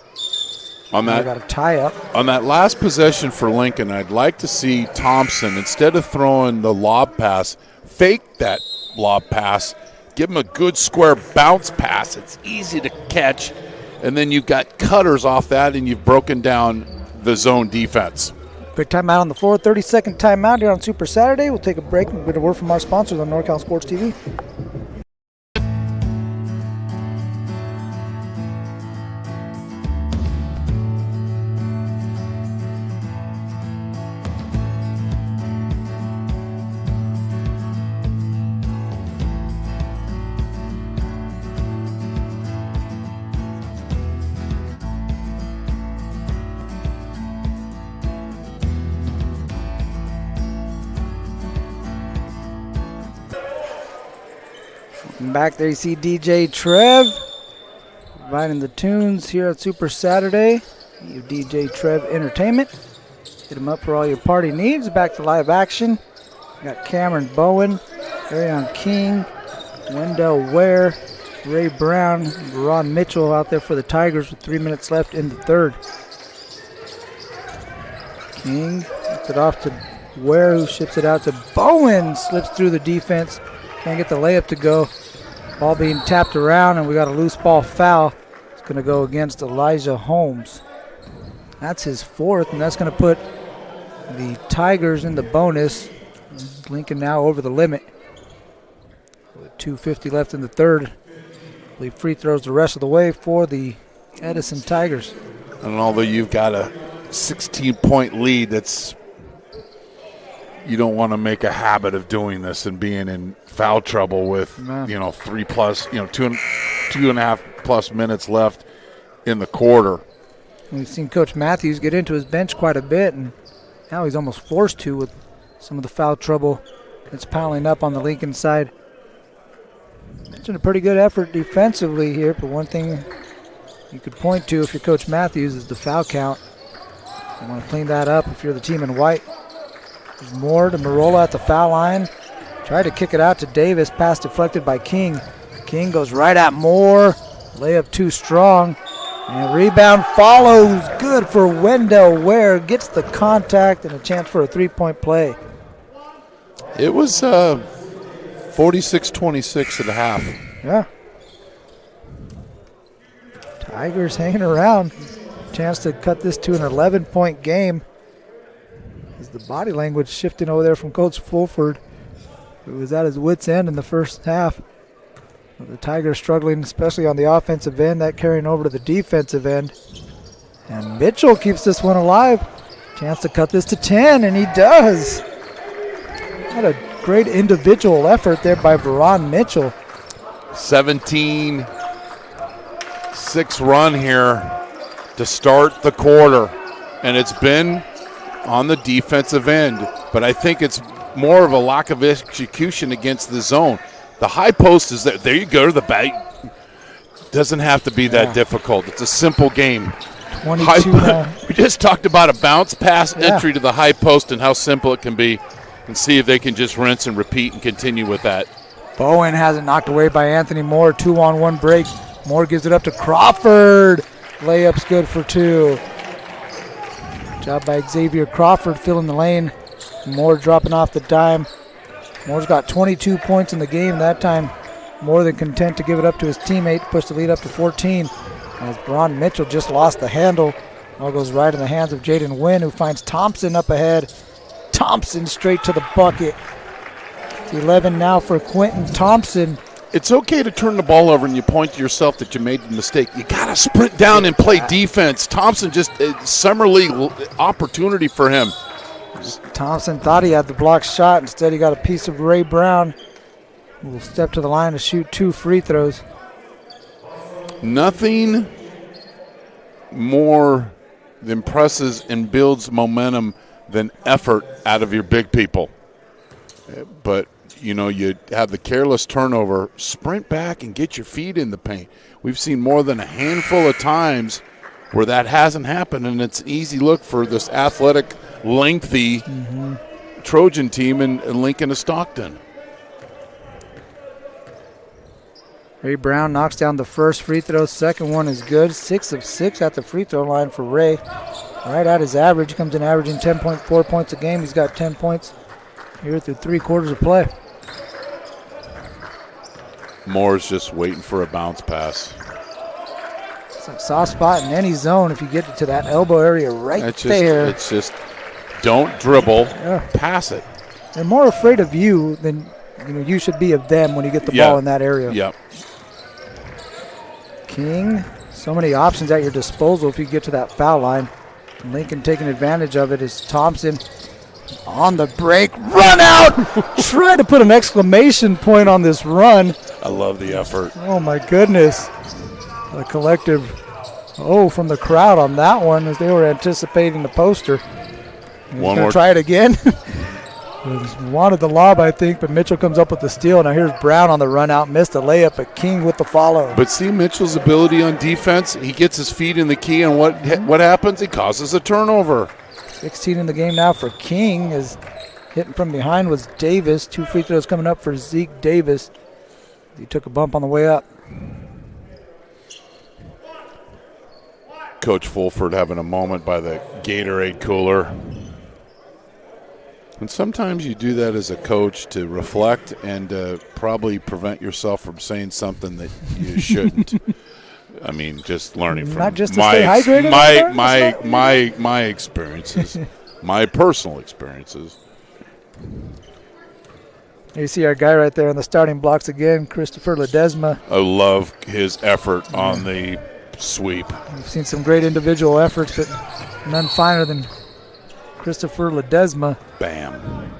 Got a tie up. On that last possession for Lincoln, I'd like to see Thompson, instead of throwing the lob pass, fake that lob pass, give him a good square bounce pass. It's easy to catch, and then you've got cutters off that, and you've broken down the zone defense. Quick timeout on the floor, 30-second timeout here on Super Saturday. We'll take a break and get a word from our sponsors on NorCal Sports TV. Back there you see DJ Trev providing the tunes here at Super Saturday. You DJ Trev Entertainment. Hit him up for all your party needs. Back to live action. Got Cameron Bowen, Arion King, Wendell Ware, Ray Brown, Ron Mitchell out there for the Tigers with 3 minutes left in the third. King gets it off to Ware, who ships it out to Bowen. Slips through the defense. Can't get the layup to go. Ball being tapped around, and we got a loose ball foul. It's going to go against Elijah Holmes. That's his fourth, and that's going to put the Tigers in the bonus. Lincoln now over the limit. With 2:50 left in the third. Leave free throws the rest of the way for the Edison Tigers. And although you've got a 16-point lead, that's you don't want to make a habit of doing this and being in foul trouble with 3+, 2.5+ minutes left in the quarter. We've seen Coach Matthews get into his bench quite a bit, and now he's almost forced to with some of the foul trouble that's piling up on the Lincoln side. It's been a pretty good effort defensively here, but one thing you could point to if you're Coach Matthews is the foul count. You want to clean that up if you're the team in white. There's more to Marola at the foul line. Tried to kick it out to Davis. Pass deflected by King. King goes right at Moore. Layup too strong. And rebound follows. Good for Wendell Ware. Gets the contact and a chance for a three-point play. It was 46-26 at the half. Yeah. Tigers hanging around. Chance to cut this to an 11-point game. As the body language shifting over there from Coach Fulford, who was at his wits' end in the first half. The Tigers struggling, especially on the offensive end, that carrying over to the defensive end. And Mitchell keeps this one alive. Chance to cut this to 10, and he does. What a great individual effort there by Veron Mitchell. 17-6 run here to start the quarter. And it's been on the defensive end. But I think it's more of a lack of execution against the zone. The high post is there. There you go to the bag. Doesn't have to be that difficult. It's a simple game. 22 we just talked about a bounce pass entry to the high post and how simple it can be, and see if they can just rinse and repeat and continue with that. Bowen has it knocked away by Anthony Moore. 2-on-1 break. Moore gives it up to Crawford. Layup's good for 2. Job by Xavier Crawford filling the lane. Moore dropping off the dime. Moore's got 22 points in the game that time. More than content to give it up to his teammate, push the lead up to 14. As Veron Mitchell just lost the handle. Ball goes right in the hands of Jaden Wynn, who finds Thompson up ahead. Thompson straight to the bucket. It's 11 now for Quentin Thompson. It's okay to turn the ball over and you point to yourself that you made the mistake. You got to sprint down and play defense. Thompson just summer league opportunity for him. Thompson thought he had the block shot. Instead, he got a piece of Ray Brown, who will step to the line to shoot 2 free throws. Nothing more impresses and builds momentum than effort out of your big people. But, you have the careless turnover. Sprint back and get your feet in the paint. We've seen more than a handful of times where that hasn't happened, and it's an easy look for this athletic, lengthy Trojan team in Lincoln to Stockton. Ray Brown knocks down the first free throw. Second one is good. 6 of 6 at the free throw line for Ray. Right at his average. Comes in averaging 10.4 points a game. He's got 10 points here through 3 quarters of play. Moore's just waiting for a bounce pass. It's a soft spot in any zone if you get to that elbow area there. It's just don't dribble, pass it. They're more afraid of you than you should be of them when you get the ball in that area. Yep. King, so many options at your disposal if you get to that foul line. Lincoln taking advantage of it is Thompson on the break. Run out! Try to put an exclamation point on this run. I love the effort. Oh, my goodness. A collective from the crowd on that one as they were anticipating the poster. He's going to try it again. Wanted the lob, I think, but Mitchell comes up with the steal. Now here's Brown on the run out. Missed a layup, but King with the follow. But see Mitchell's ability on defense. He gets his feet in the key, and what happens? He causes a turnover. 16 in the game now for King. As hitting from behind was Davis. 2 free throws coming up for Zeke Davis. He took a bump on the way up. Coach Fulford having a moment by the Gatorade cooler. And sometimes you do that as a coach to reflect and probably prevent yourself from saying something that you shouldn't. I mean, just learning from not just to stay hydrated. My experiences, my personal experiences. You see our guy right there on the starting blocks again, Christopher Ledesma. I love his effort on the sweep. We've seen some great individual efforts, but none finer than Christopher Ledesma. Bam.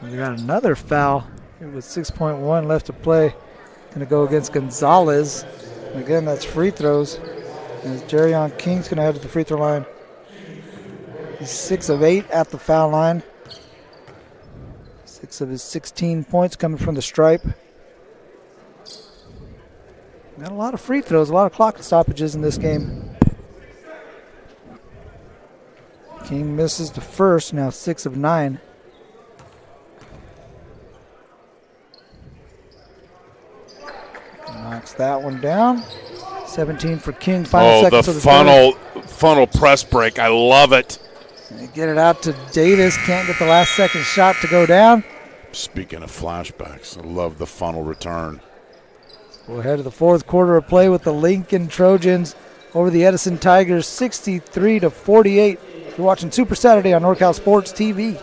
We got another foul with 6.1 left to play. Going to go against Gonzalez. And again, that's free throws. And Jerion King's going to head to the free throw line. He's 6 of 8 at the foul line. 6 of his 16 points coming from the stripe. Got a lot of free throws, a lot of clock stoppages in this game. King misses the first, now 6 of 9. Knocks that one down. 17 for King. Final seconds the of the funnel press break. I love it. They get it out to Davis. Can't get the last second shot to go down. Speaking of flashbacks, I love the funnel return. We'll head to the fourth quarter of play with the Lincoln Trojans over the Edison Tigers, 63-48. You're watching Super Saturday on NorCal Sports TV.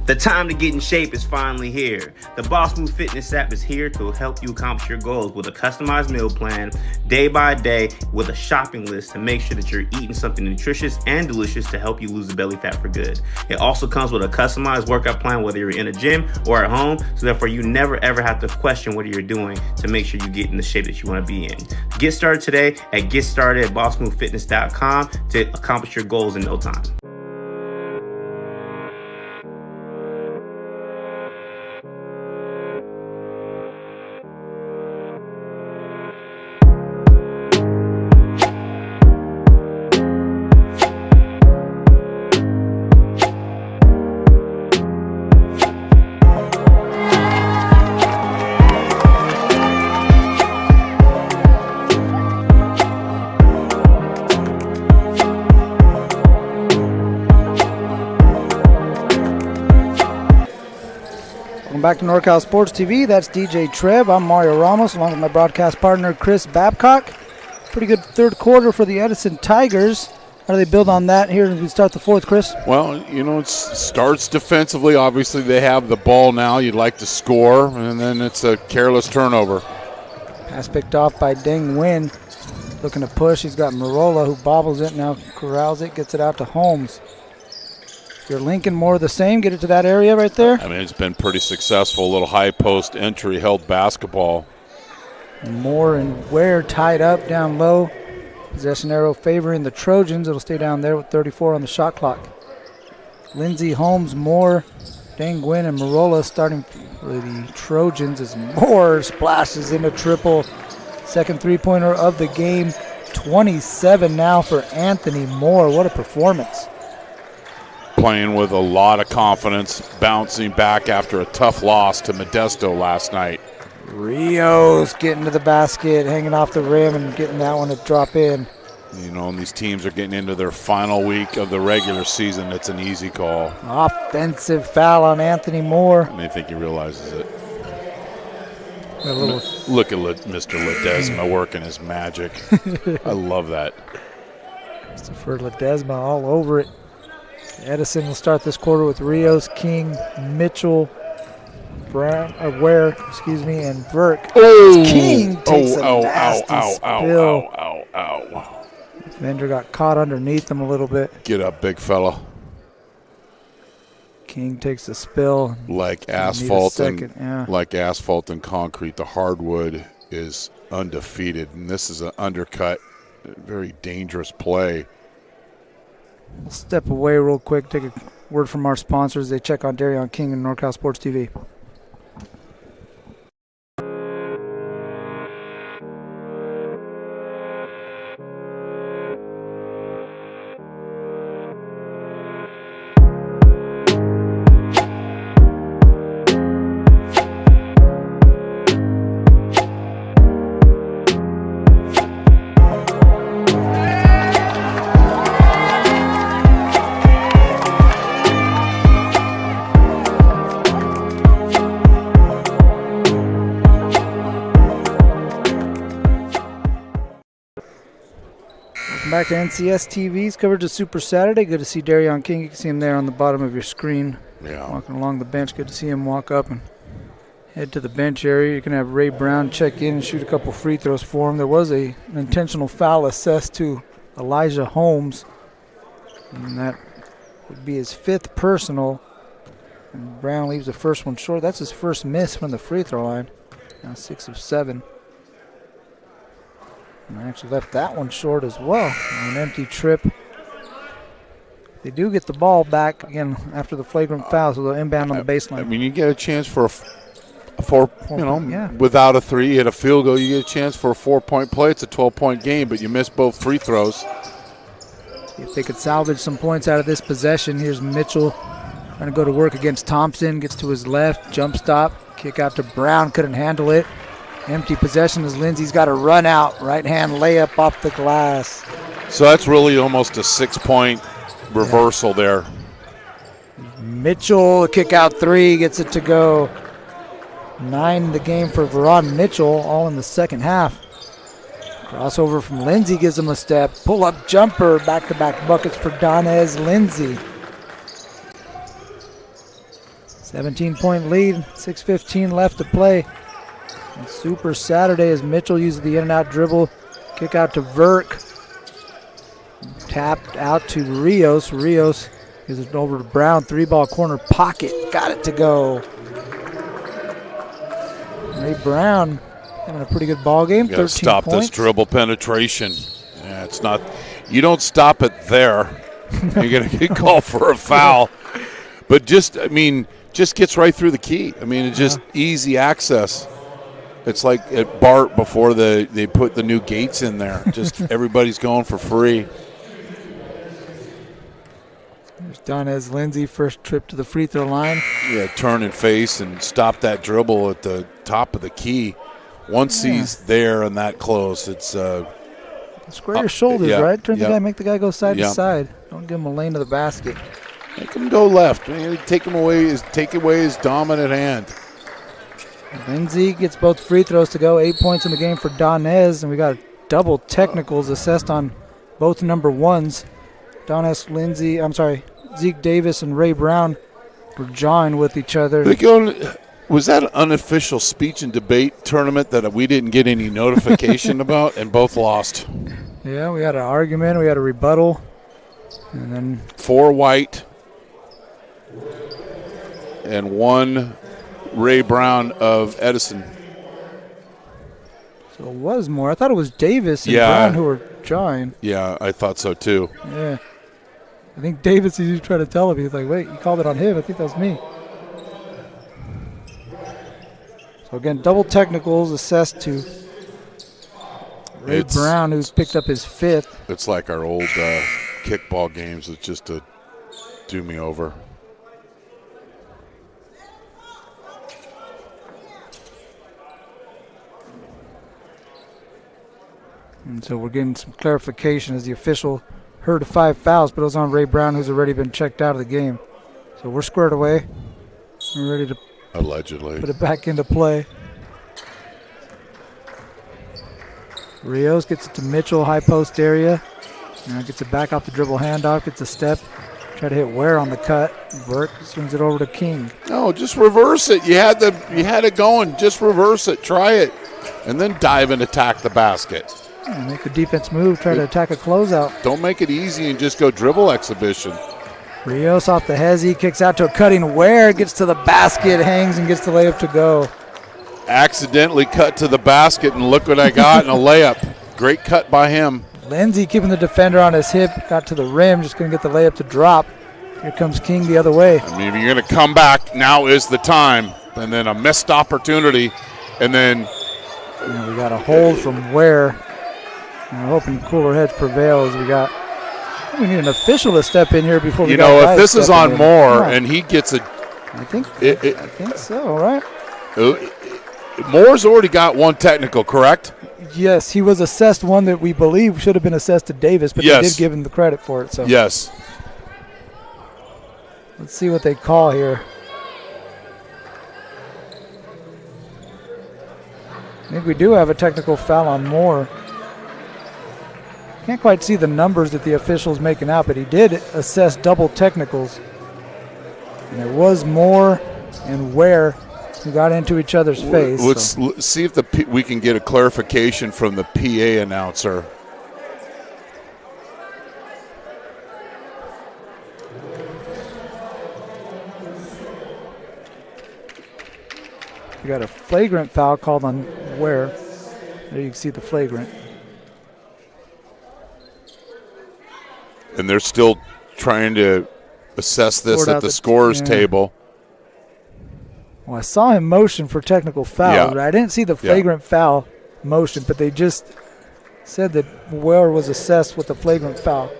The time to get in shape is finally here. The Boss Move Fitness app is here to help you accomplish your goals with a customized meal plan, day by day, with a shopping list to make sure that you're eating something nutritious and delicious to help you lose the belly fat for good. It also comes with a customized workout plan, whether you're in a gym or at home, so therefore you never ever have to question what you're doing to make sure you get in the shape that you want to be in. Get started today at GetStartedAtBossMoveFitness.com to accomplish your goals in no time. Back to NorCal Sports TV. That's DJ Trev. I'm Mario Ramos, along with my broadcast partner, Chris Babcock. Pretty good third quarter for the Edison Tigers. How do they build on that here as we start the fourth, Chris? Well, it starts defensively. Obviously, they have the ball now. You'd like to score, and then it's a careless turnover. Pass picked off by Deng Nguyen. Looking to push. He's got Marola who bobbles it, now corrals it, gets it out to Holmes. Your Lincoln more of the same. Get it to that area right there. I mean, it's been pretty successful. A little high post entry held basketball. Moore and Ware tied up down low. Possession arrow favoring the Trojans. It'll stay down there with 34 on the shot clock. Lindsey, Holmes, Moore, Deng Nguyen, and Marola starting for the Trojans as Moore splashes into triple. Second three-pointer of the game. 27 now for Anthony Moore. What a performance. Playing with a lot of confidence, bouncing back after a tough loss to Modesto last night. Rios getting to the basket, hanging off the rim, and getting that one to drop in. And these teams are getting into their final week of the regular season. It's an easy call. Offensive foul on Anthony Moore. I think he realizes it. Look at Mr. Ledesma working his magic. I love that. Christopher Ledesma all over it. Edison will start this quarter with Rios, King, Mitchell, Ware, and Verk. Oh! King takes a nasty spill. Ow. Vendor got caught underneath him a little bit. Get up, big fella. King takes a spill. Like asphalt and concrete, the hardwood is undefeated, and this is an undercut, very dangerous play. We'll step away real quick, take a word from our sponsors. They check on Darion King and NorCal Sports TV. Back to NCS TV's coverage of Super Saturday. Good to see Darion King. You can see him there on the bottom of your screen. Yeah. Walking along the bench. Good to see him walk up and head to the bench area. You can have Ray Brown check in and shoot a couple free throws for him. There was an intentional foul assessed to Elijah Holmes, and that would be his 5th personal. And Brown leaves the first one short. That's his first miss from the free throw line. Now 6 of 7. And I actually left that one short as well. An empty trip. They do get the ball back again after the flagrant foul, so they'll inbound on the baseline. I mean, you get a chance for a four, without a 3, you hit a field goal, you get a chance for a 4-point play. It's a 12-point game, but you miss both free throws. If they could salvage some points out of this possession, here's Mitchell trying to go to work against Thompson, gets to his left, jump stop, kick out to Brown, couldn't handle it. Empty possession as Lindsey's got a run out, right hand layup off the glass. So that's really almost a 6-point reversal there. Mitchell, kick out 3, gets it to go. 9 in the game for Veron Mitchell, all in the second half. Crossover from Lindsey gives him a step. Pull-up jumper, back-to-back buckets for Donez Lindsey. 17-point lead, 6:15 left to play. And Super Saturday as Mitchell uses the in-and-out dribble. Kick out to Verk. Tapped out to Rios. Rios gives it over to Brown. 3-ball corner pocket. Got it to go. Ray Brown having a pretty good ball game. 13 stop points. this dribble penetration. Yeah, it's not. You don't stop it there. You're going to get called for a foul. But just gets right through the key. I mean, it's just easy access. It's like at Bart before they put the new gates in there. Just everybody's going for free. There's Donez Lindsey, first trip to the free throw line. Yeah, turn and face and stop that dribble at the top of the key. Once he's there and that close, it's square your shoulders, right? Turn the guy, make the guy go side to side. Don't give him a lane to the basket. Make him go left. Take away his dominant hand. Lindsey gets both free throws to go. 8 points in the game for Donez, and we got double technicals assessed on both number ones. Zeke Davis and Ray Brown were jawing with each other. Was that an unofficial speech and debate tournament that we didn't get any notification about, and both lost? Yeah, we had an argument, we had a rebuttal, and then 4 white and 1 Ray Brown of Edison. So it was more. I thought it was Davis and Brown who were jawing. Yeah, I thought so too. Yeah. I think Davis is trying to tell him. He's like, wait, you called it on him. I think that was me. So again, double technicals assessed to Ray Brown, who's picked up his 5th. It's like our old kickball games. It's just to do me over. And so we're getting some clarification as the official heard 5 fouls, but it was on Ray Brown, who's already been checked out of the game. So we're squared away. We're ready to allegedly put it back into play. Rios gets it to Mitchell, high post area. Now gets it back off the dribble handoff, gets a step. Try to hit Ware on the cut. Vert swings it over to King. No, just reverse it. You had it going. Just reverse it. Try it. And then dive and attack the basket. Yeah, make the defense move, try to attack a closeout. Don't make it easy and just go dribble exhibition. Rios off the hezzy, kicks out to a cutting Ware, gets to the basket, hangs and gets the layup to go. Accidentally cut to the basket, and look what I got in a layup. Great cut by him. Lindsey keeping the defender on his hip, got to the rim, just going to get the layup to drop. Here comes King the other way. I mean, if you're going to come back, now is the time. And then a missed opportunity, and then we got a hold from Ware. I'm hoping cooler heads prevail as we need an official to step in here before we if this is on Moore and he gets a... I think so, right? Moore's already got 1 technical, correct? Yes, he was assessed one that we believe should have been assessed to Davis, but they did give him the credit for it. So yes. Let's see what they call here. I think we do have a technical foul on Moore. Can't quite see the numbers that the official's making out, but he did assess double technicals. And it was Moore and Ware who got into each other's face. Let's see if we can get a clarification from the PA announcer. We got a flagrant foul called on Ware. There you can see the flagrant. And they're still trying to assess this at the scorer's table. Well, I saw him motion for technical foul, but I didn't see the flagrant foul motion, but they just said that Ware was assessed with the flagrant foul.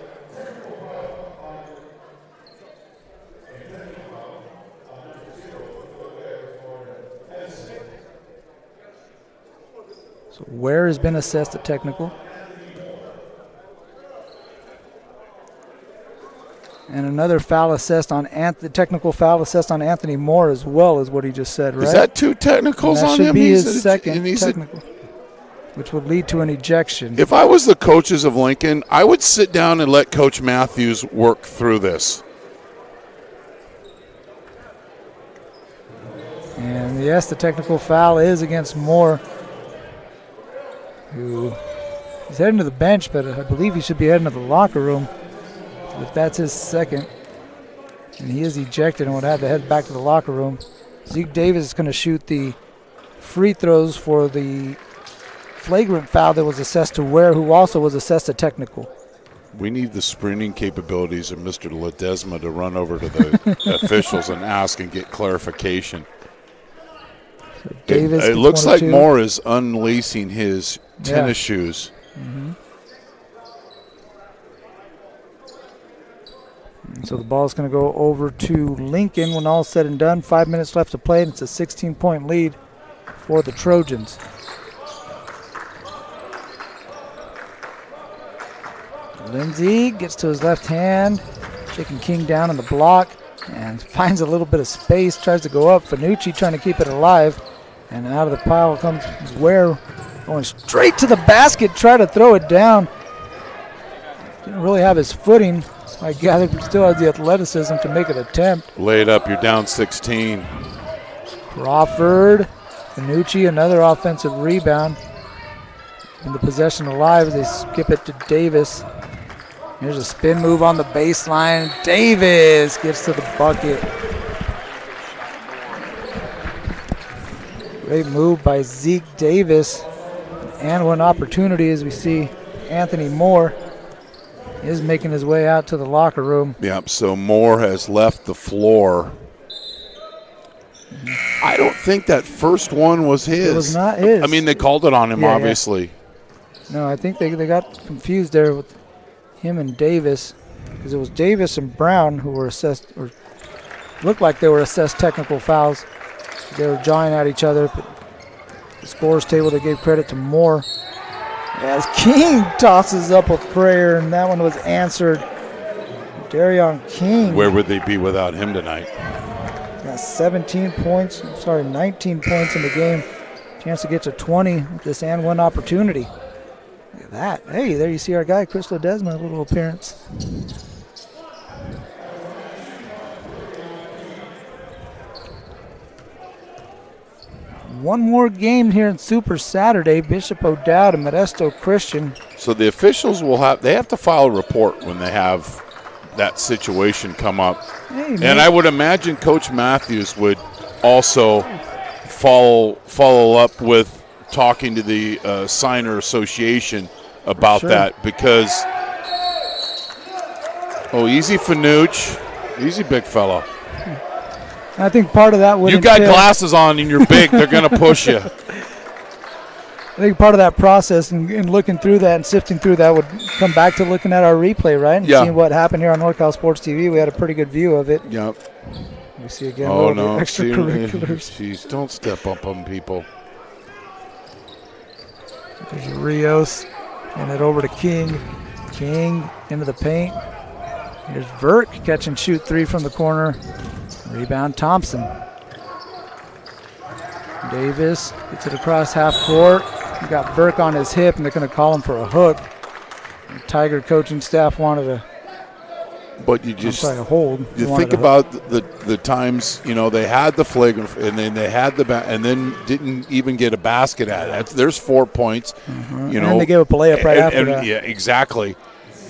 So Ware has been assessed at technical. And another foul assessed on the technical foul assessed on Anthony Moore as well, is what he just said, right? Is that 2 technicals on him? That should be his second technical, which would lead to an ejection. If I was the coaches of Lincoln, I would sit down and let Coach Matthews work through this. And yes, the technical foul is against Moore, who is heading to the bench, but I believe he should be heading to the locker room. If that's his second, and he is ejected and would have to head back to the locker room. Zeke Davis is going to shoot the free throws for the flagrant foul that was assessed to Ware, who also was assessed a technical. We need the sprinting capabilities of Mr. Ledesma to run over to the officials and ask and get clarification. So Davis it looks like Moore is unlacing his tennis shoes. Mm-hmm. So the ball is going to go over to Lincoln when all's said and done. 5 minutes left to play, and it's a 16-point lead for the Trojans. Lindsay gets to his left hand, shaking King down on the block, and finds a little bit of space, tries to go up. Fanucci trying to keep it alive, and out of the pile comes Ware, going straight to the basket, try to throw it down. Didn't really have his footing. I gather he still has the athleticism to make an attempt. Lay it up, you're down 16. Crawford, Fanucci, another offensive rebound. And the possession alive, they skip it to Davis. Here's a spin move on the baseline. Davis gets to the bucket. Great move by Zeke Davis. And one opportunity as we see Anthony Moore is making his way out to the locker room. Yep, so Moore has left the floor. I don't think that first one was his. It was not his. I mean, they called it on him, obviously. Yeah. No, I think they got confused there with him and Davis, because it was Davis and Brown who were assessed, or looked like they were assessed technical fouls. They were jawing at each other, but the scorer's table, they gave credit to Moore. As King tosses up a prayer, and that one was answered. Darion King. Where would they be without him tonight? Got 19 points in the game. Chance to get to 20 with this and one opportunity. Look at that. Hey, there you see our guy, Chris Ledesma, a little appearance. One more game here in Super Saturday, Bishop O'Dowd and Modesto Christian. So the officials they have to file a report when they have that situation come up. Hey, and I would imagine Coach Matthews would also follow up with talking to the Signer Association about that, because easy Fanucci, easy big fella. I think part of that would. You got glasses on and you're big. They're going to push you. I think part of that process and looking through that and sifting through that would come back to looking at our replay, right? And seeing what happened here on NorCal Sports TV. We had a pretty good view of it. Yep. We see again extracurriculars. Jeez, don't step up on people. There's Rios. And it over to King. King into the paint. Here's Verk, catch and shoot three from the corner. Rebound Thompson. Davis gets it across half court. You got Verk on his hip, and they're going to call him for a hook. The Tiger coaching staff wanted a hold. You think about the times, they had the flagrant, and then they had and then didn't even get a basket at it. There's 4 points. Mm-hmm. And they gave up a layup right after that. Yeah, exactly.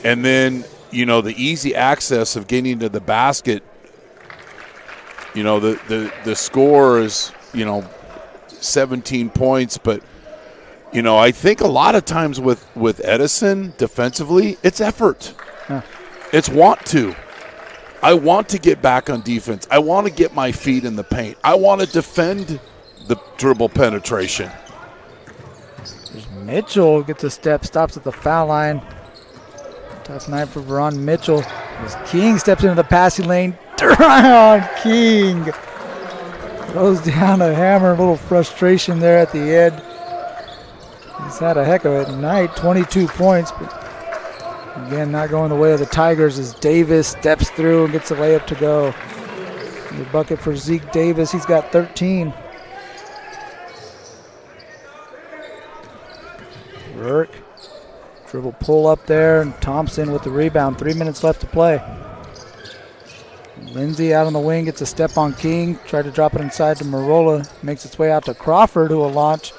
And then the easy access of getting to the basket. The score is 17 points. But, I think a lot of times with Edison defensively, it's effort. Huh. It's want to. I want to get back on defense. I want to get my feet in the paint. I want to defend the dribble penetration. There's Mitchell gets a step, stops at the foul line. Tough night for Veron Mitchell. As King steps into the passing lane. Down King. Throws down a hammer. A little frustration there at the end. He's had a heck of a night. 22 points. But again, not going the way of the Tigers as Davis steps through and gets a layup to go. The bucket for Zeke Davis. He's got 13. Burke. Dribble pull up there, and Thompson with the rebound. 3 minutes left to play. Lindsay out on the wing gets a step on King. Tried to drop it inside to Marola. Makes its way out to Crawford, who will launch.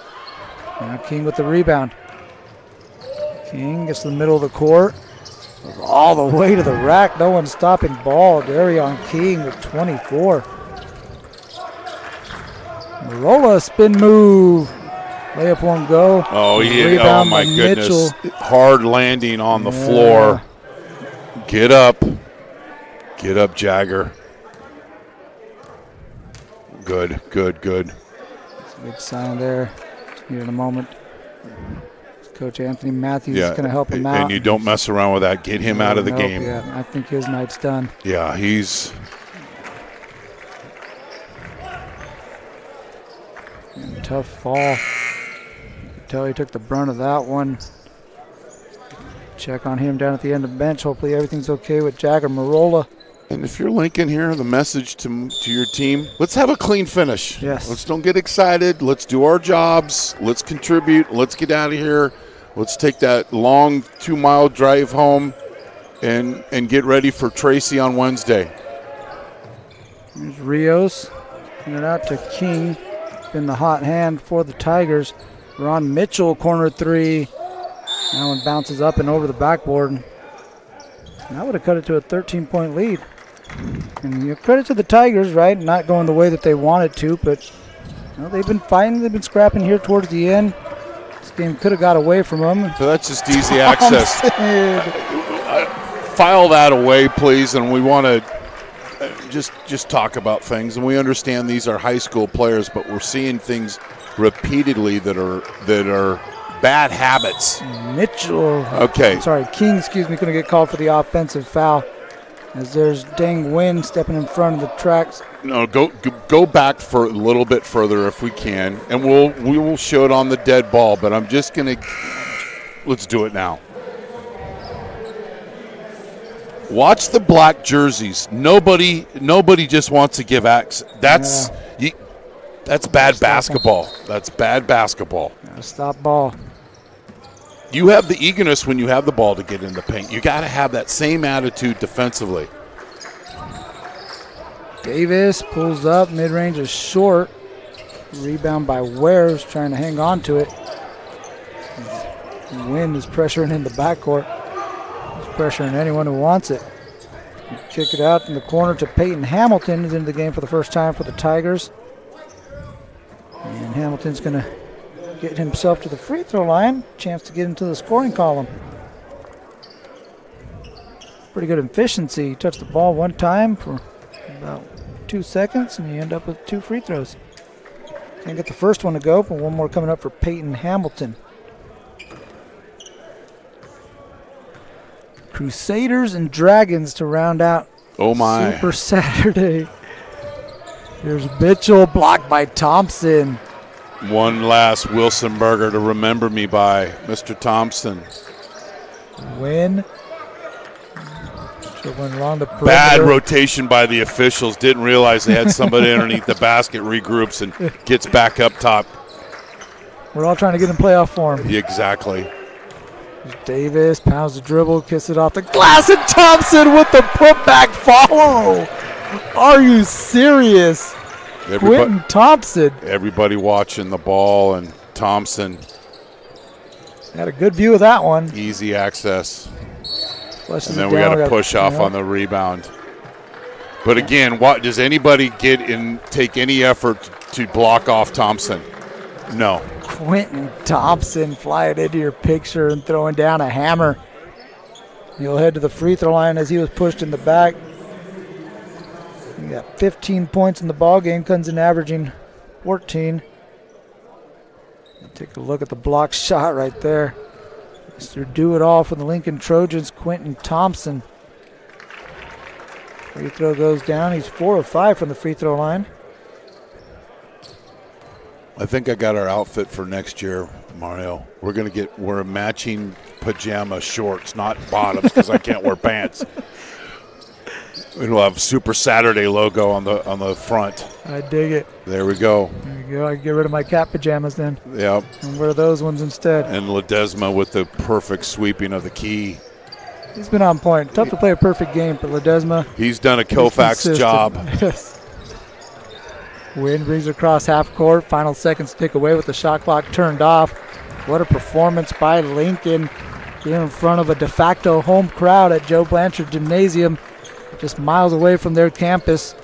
Now King with the rebound. King gets to the middle of the court. Goes all the way to the rack. No one stopping ball. Darion King with 24. Marola spin move. Layup won't go. Oh, yeah. Rebound Oh, my by goodness. Mitchell. Hard landing on the floor. Get up. Get up, Jagger. Good. Big sign there. Here in a moment. Coach Anthony Matthews is going to help him out. And you don't mess around with that. Get him out of the game. Yeah, I think his night's done. Yeah, he's... And tough fall. You can tell he took the brunt of that one. Check on him down at the end of the bench. Hopefully everything's okay with Jagger Marola. And if you're Lincoln here, the message to your team, let's have a clean finish. Yes. Let's don't get excited. Let's do our jobs. Let's contribute. Let's get out of here. Let's take that long 2-mile drive home and get ready for Tracy on Wednesday. Here's Rios. Sending it out to King. Been the hot hand for the Tigers. Ron Mitchell, corner three. That one bounces up and over the backboard. And that would have cut it to a 13-point lead. And credit to the Tigers, right? Not going the way that they wanted to, but they've been fighting. They've been scrapping here towards the end. This game could have got away from them. So that's just easy access. File that away, please, and we want to just talk about things. And we understand these are high school players, but we're seeing things repeatedly that are bad habits. Mitchell. Okay. Sorry, King, going to get called for the offensive foul. As there's Dang Wynn stepping in front of the tracks. No, go back for a little bit further if we can, and we will show it on the dead ball. But I'm just gonna let's do it now. Watch the black jerseys. Nobody just wants to give access. That's bad basketball. That's bad basketball. Stop ball. You have the eagerness when you have the ball to get in the paint. You got to have that same attitude defensively. Davis pulls up. Mid-range is short. Rebound by Wares, trying to hang on to it. Wynn is pressuring in the backcourt. He's pressuring anyone who wants it. Kick it out in the corner to Peyton Hamilton. He's into the game for the first time for the Tigers. And Hamilton's going to get himself to the free throw line. Chance to get into the scoring column. Pretty good efficiency. He touched the ball one time for about 2 seconds, and you end up with 2 free throws. Can't get the first one to go, but one more coming up for Peyton Hamilton. Crusaders and Dragons to round out Super Saturday. Here's Mitchell, blocked by Thompson. One last Wilson Burger to remember me by, Mr. Thompson. Win. Went along the perimeter. Bad rotation by the officials. Didn't realize they had somebody underneath the basket, regroups, and gets back up top. We're all trying to get in playoff form. Exactly. Davis pounds the dribble, kiss it off the glass, and Thompson with the putback follow. Are you serious? Quentin Thompson. Everybody watching the ball, and Thompson. Had a good view of that one. Easy access. Flushes and then it we down. got to push off on the rebound. But again, does anybody get in? Take any effort to block off Thompson? No. Quentin Thompson flying into your picture and throwing down a hammer. He'll head to the free throw line as he was pushed in the back. He got 15 points in the ball game, comes in averaging 14. Take a look at the block shot right there. Mr. Do-It-All for the Lincoln Trojans, Quentin Thompson. Free throw goes down. He's 4 of 5 from the free throw line. I think I got our outfit for next year, Mario. We're matching pajama shorts, not bottoms, because I can't wear pants. We'll have Super Saturday logo on the front. I dig it. There we go. There you go. I can get rid of my cat pajamas then. Yep. And wear those ones instead. And Ledesma with the perfect sweeping of the key. He's been on point. Tough to play a perfect game for Ledesma. He's done a Koufax job. Yes. Wind brings across half court. Final seconds to tick away with the shot clock turned off. What a performance by Lincoln. Here in front of a de facto home crowd at Joe Blanchard Gymnasium, just miles away from their campus.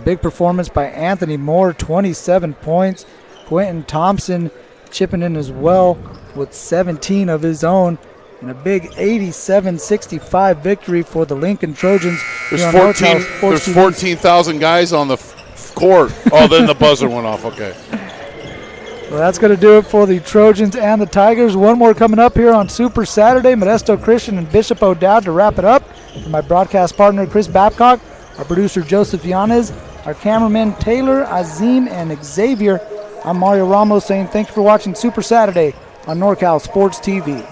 Big performance by Anthony Moore, 27 points. Quentin Thompson chipping in as well with 17 of his own. And a big 87-65 victory for the Lincoln Trojans. There's 14,000 guys on the court. Oh, then the buzzer went off. Okay. Well, that's going to do it for the Trojans and the Tigers. One more coming up here on Super Saturday. Modesto Christian and Bishop O'Dowd to wrap it up. For my broadcast partner, Chris Babcock, our producer, Joseph Yanez, our cameramen, Taylor, Azim, and Xavier. I'm Mario Ramos saying thank you for watching Super Saturday on NorCal Sports TV.